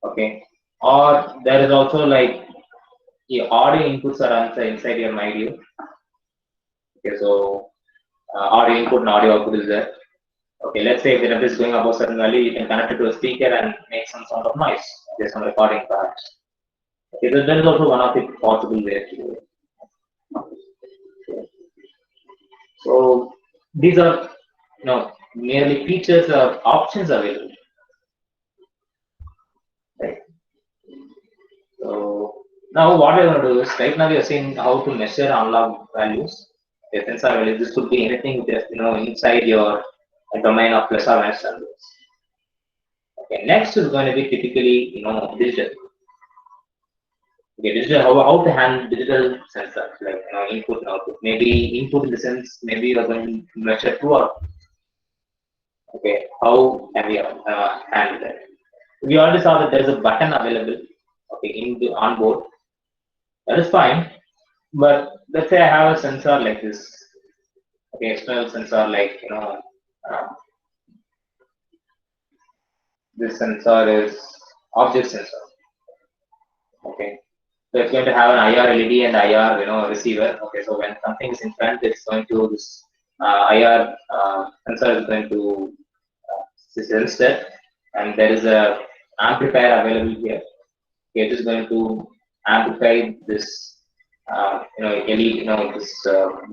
Okay, or there is also like the audio inputs are inside your MyView. Okay, so audio input and audio output is there. Okay, let's say if the temperature is going above certain value, you can connect it to a speaker and make some sort of noise. There's some recording perhaps. Okay, so that is also one of the possible ways to do it. So these are merely features or options available. Right. So now what I want to do is right now we are seeing how to measure analog values. The sensor value. This could be anything just inside your domain of plus or minus numbers. Okay, next is going to be typically digital. Okay, digital, how to handle digital sensors like input and output. Maybe input in the sense maybe you are going to measure two outputs. Okay, how can we handle that? We already saw that there is a button available. Okay, in the onboard. That is fine, but let's say I have a sensor like this. Okay, external sensor like this sensor is object sensor. Okay. So it's going to have an IR LED and IR receiver. Okay, so when something is in front, it's going to this IR sensor is going to sense that, and there is a amplifier available here. Okay, it is going to amplify this LED, this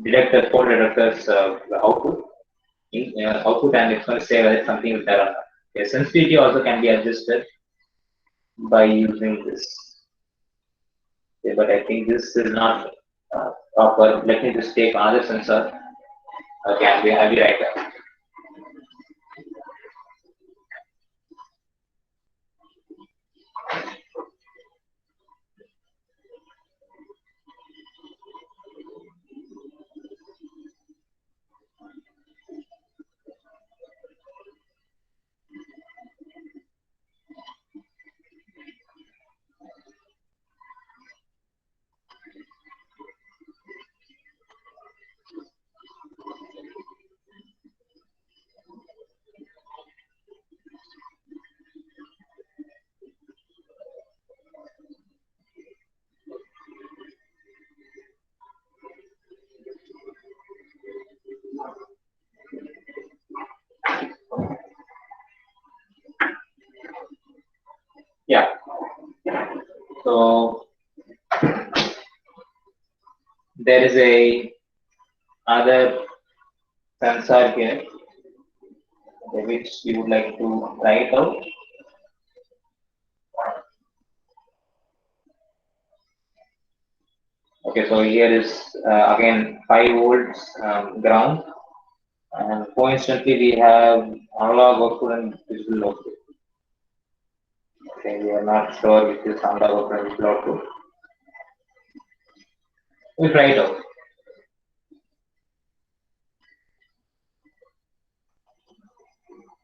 detector, photo detector's output, output, and it's going to say whether something is there or not. Okay, sensitivity also can be adjusted by using this. Okay, but I think this is not proper. Let me just take another sensor. Okay, I'll be right back. So there is a other sensor here, which we would like to try it out. Okay, so here is again 5 volts ground, and coincidentally we have analog output and digital output. Okay, we are not sure which is analog output and digital output. We'll try it out.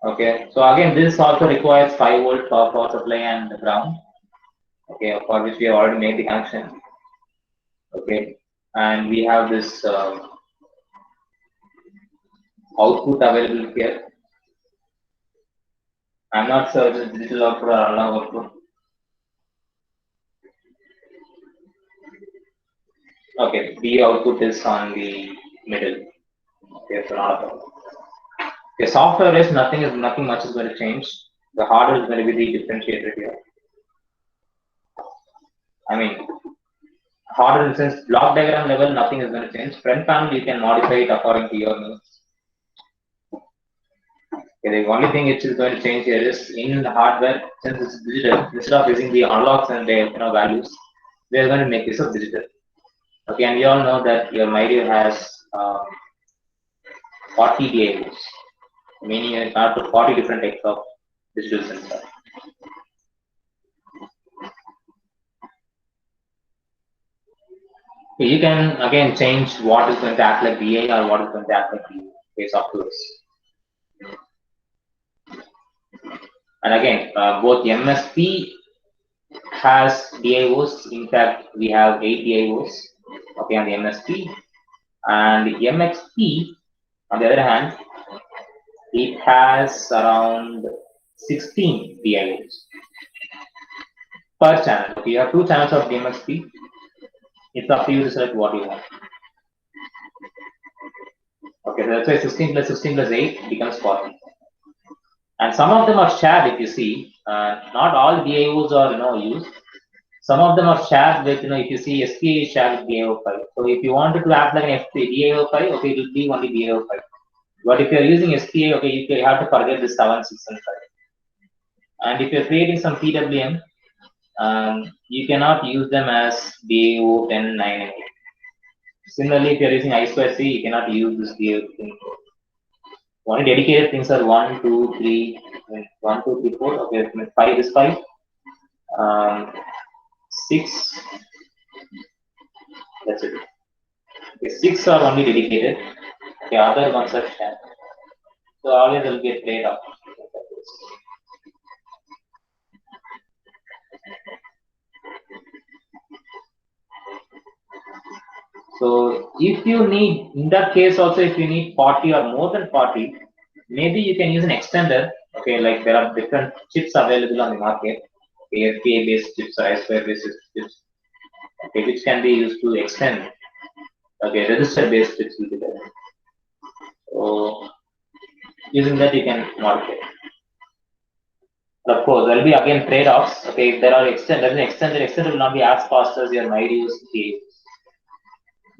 Okay, so again this also requires 5 volt power supply and ground. Okay, for which we have already made the connection. Okay, and we have this output available here. I'm not sure if it's digital output or analog output. Okay, the output is on the middle. Okay, so not a problem. Okay, software is nothing much is going to change. The hardware is going to be the differentiator here. I mean, hardware in the sense block diagram level, nothing is going to change. Front panel you can modify it according to your needs. Okay, the only thing which is going to change here is in the hardware, since it's digital, instead of using the analogs and their values, we are going to make use of digital. Okay, and we all know that your MyRio has 40 DAOs, meaning you have to 40 different types of digital sensor. You can again change what is going to act like DA or what is going to act like DA based off to this. And again, both MSP has DAOs. In fact, we have 8 DAOs. Okay, on the MSP, and the MXP, on the other hand, it has around 16 DAOs per channel. Okay, you have 2 channels of the MXP. It's up to you to select what you want. Okay, so that's why 16 plus 8 becomes 40. And some of them are shared. If you see, not all DAOs are used. Some of them are shared with if you see SPA is shared with DAO5. So if you wanted to act like an DAO5, okay, it will be only DAO5. But if you are using SPA, okay, you have to forget the 7, 6, and 5. And if you're creating some PWM, you cannot use them as DAO 10, 9, and 8. Similarly, if you're using I2C, you cannot use this DAO thing. Only dedicated things are 1, 2, 3, 1, 2, 3, 4. Okay, 5 is 5. 6. That's it. Okay, 6 are only dedicated. The other ones are shared. So always will get played up. So if you need, in that case also, if you need 40 or more than 40, maybe you can use an extender. Okay, like there are different chips available on the market, AFPA based chips or I2 based chips, okay, which can be used to extend. Okay, register based chips will be there. So using that you can modify. Of course, there will be again trade-offs. Okay, if there are extender will not be as fast as your MyRio's DAO.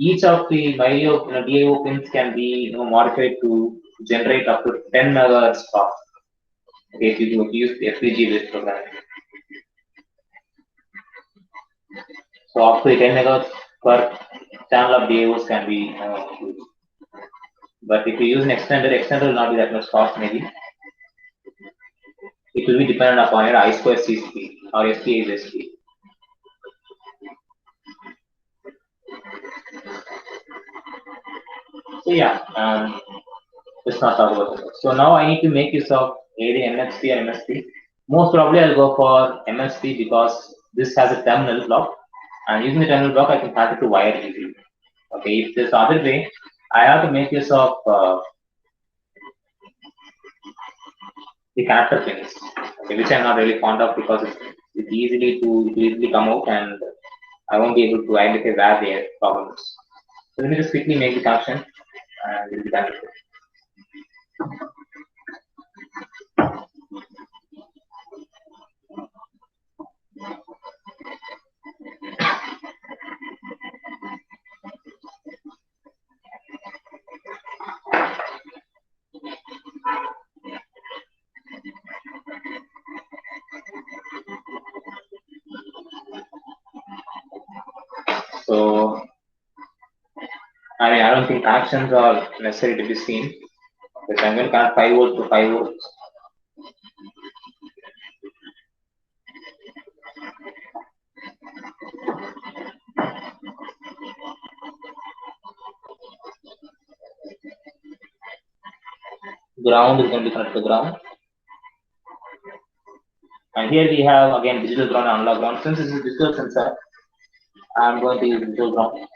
Each of the MyRio DAO pins can be modified to generate up to 10 megahertz fast. Okay, if you use the FPGA based programming. So up to 10 megahertz per channel of DAOs can be used. But if you use an extender will not be that much fast maybe. It will be dependent upon your I2C speed or SPA based speed. So yeah, let's not talk about that. So now I need to make use of either MXP or MSP. Most probably I'll go for MSP because this has a terminal block, and using the terminal block I can connect it to wire easily. Okay, if there's other way, I have to make use of the connector pins, okay, which I'm not really fond of because it easily come out and I won't be able to identify where the problem is. So let me just quickly make the connection and we'll be done with it. So, I mean, I don't think connections are necessary to be seen. Okay, so I'm going to connect 5 volts to 5 volts. Ground is going to be connected to ground. And here we have again digital ground and analog ground. Since this is a digital sensor, I'm going to use digital ground.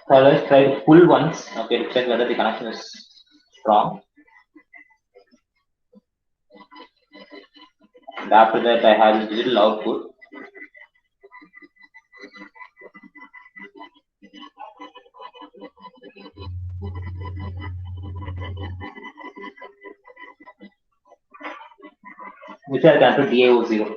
So let's try to pull once, okay, to check whether the connection is strong. And after that, I have the digital output. Which I can to DAO0.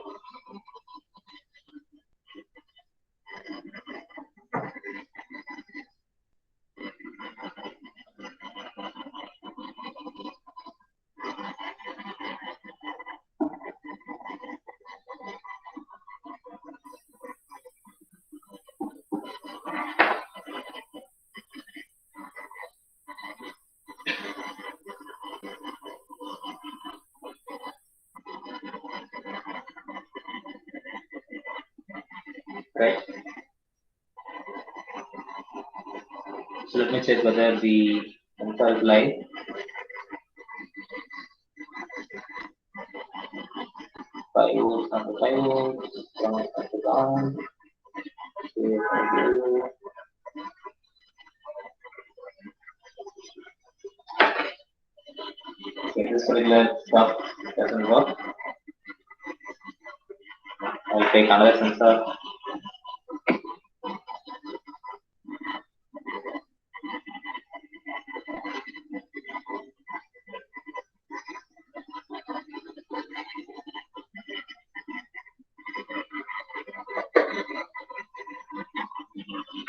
Right. So let me check whether the sensor is live. Five volts and 5 volts, ground and ground. Okay, this particular stuff doesn't work. I'll take another sensor.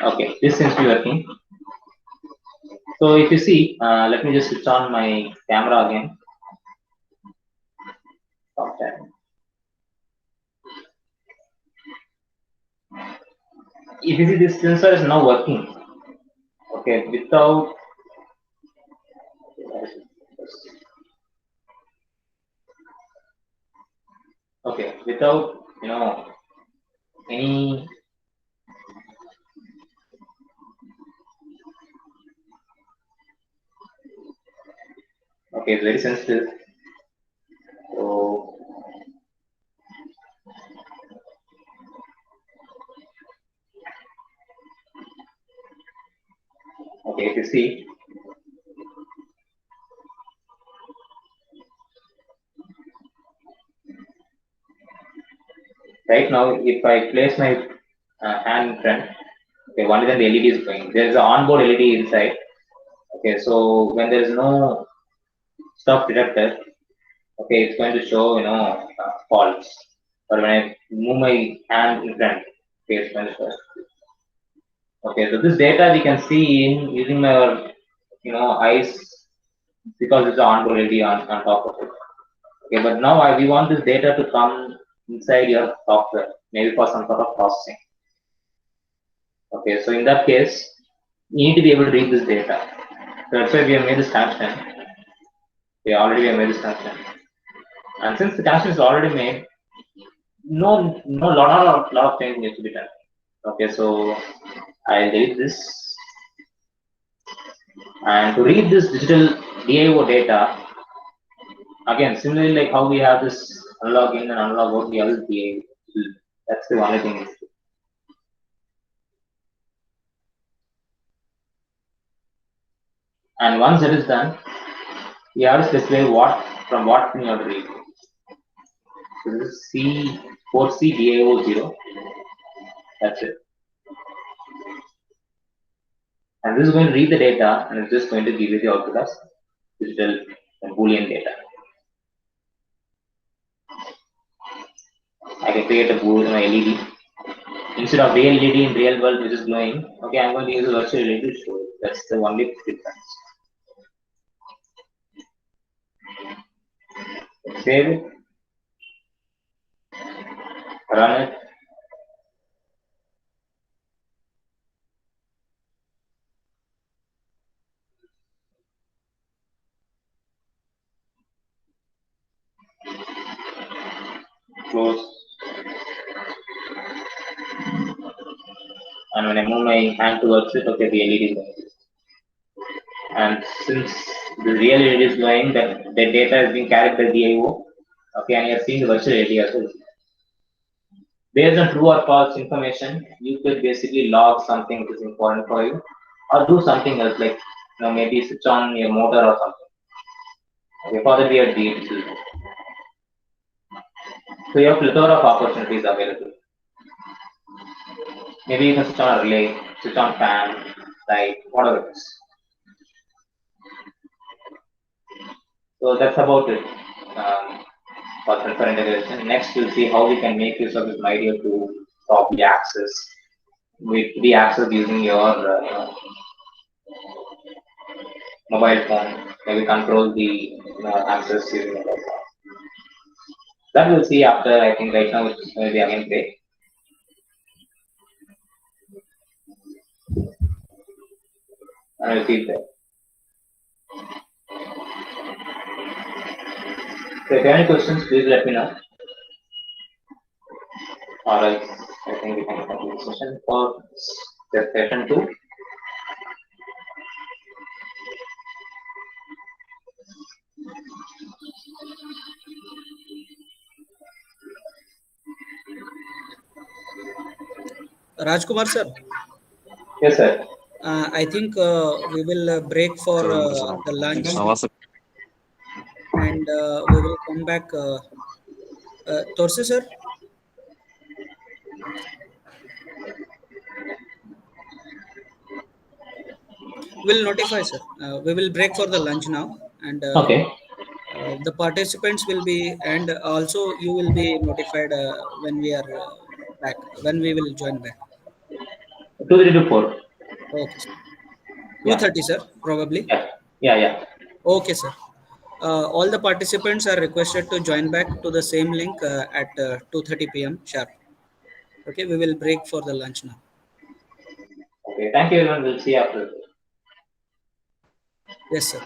Okay, this seems to be working. So if you see, let me just switch on my camera again. Okay. If you see, this sensor is now working. Okay, without any okay, it's very sensitive. So okay, if you see, right now, if I place my hand in front, okay, only then the LED is going. There is an onboard LED inside. Okay, so when there is no stuff detector, okay, it's going to show faults. But when I move my hand in front, okay, it's going to show. Okay, so this data we can see in using our eyes because it's an onboard LED on top of it. Okay, but now we want this data to come inside your software, maybe for some sort of processing. Okay, so in that case, you need to be able to read this data. So that's why we have made this connection. We already have made this connection. And since the connection is already made, no lot of things needs to be done. Okay, so I'll delete this. And to read this digital DIO data, again, similarly like how we have this analog in and analog out, we have this DIO. That's the only thing. And once that is done, we have to specify from what pin you have to read. So this is C4C DIO0. That's it. And this is going to read the data and it's just going to give you the output as digital Boolean data. I can create a Boolean LED. Instead of real LED in real world which is glowing, okay, I'm going to use a virtual LED to show it. That's the only difference. Save it. Run it. Close. And when I move my hand towards it, okay, the LED is going. And since the real LED is going, the data is being carried by the IO. Okay, and you're seeing the virtual LED as well. Based on true or false information, you could basically log something which is important for you, or do something else, like maybe switch on your motor or something. Okay, for that we have DHL. So you have plethora of opportunities available. Maybe you can switch on a relay, switch on fan, light, whatever it is. So that's about it for sensor integration. Next, we'll see how we can make use of this MyRio to copy access, be accessed using your mobile phone. Maybe control the access using mobile phone. That we'll see after. I think right now it's going to be again great. And we'll see it there. So if you have any questions, please let me know. Alright, I think we can complete the session for session 2. Rajkumar sir, Yes, sir. I think we will break for the lunch, and we will come back. Torsi sir, will notify sir. We will break for the lunch now, and Okay. the participants will be, and also you will be notified when we are back, when we will join back. 2, 3 to 4. Okay, sir. Yeah. 2:30, sir, probably. Yeah. Okay, sir. All the participants are requested to join back to the same link at 2:30 p.m. sharp. Okay, we will break for the lunch now. Okay, thank you everyone. We'll see you after. Yes, sir.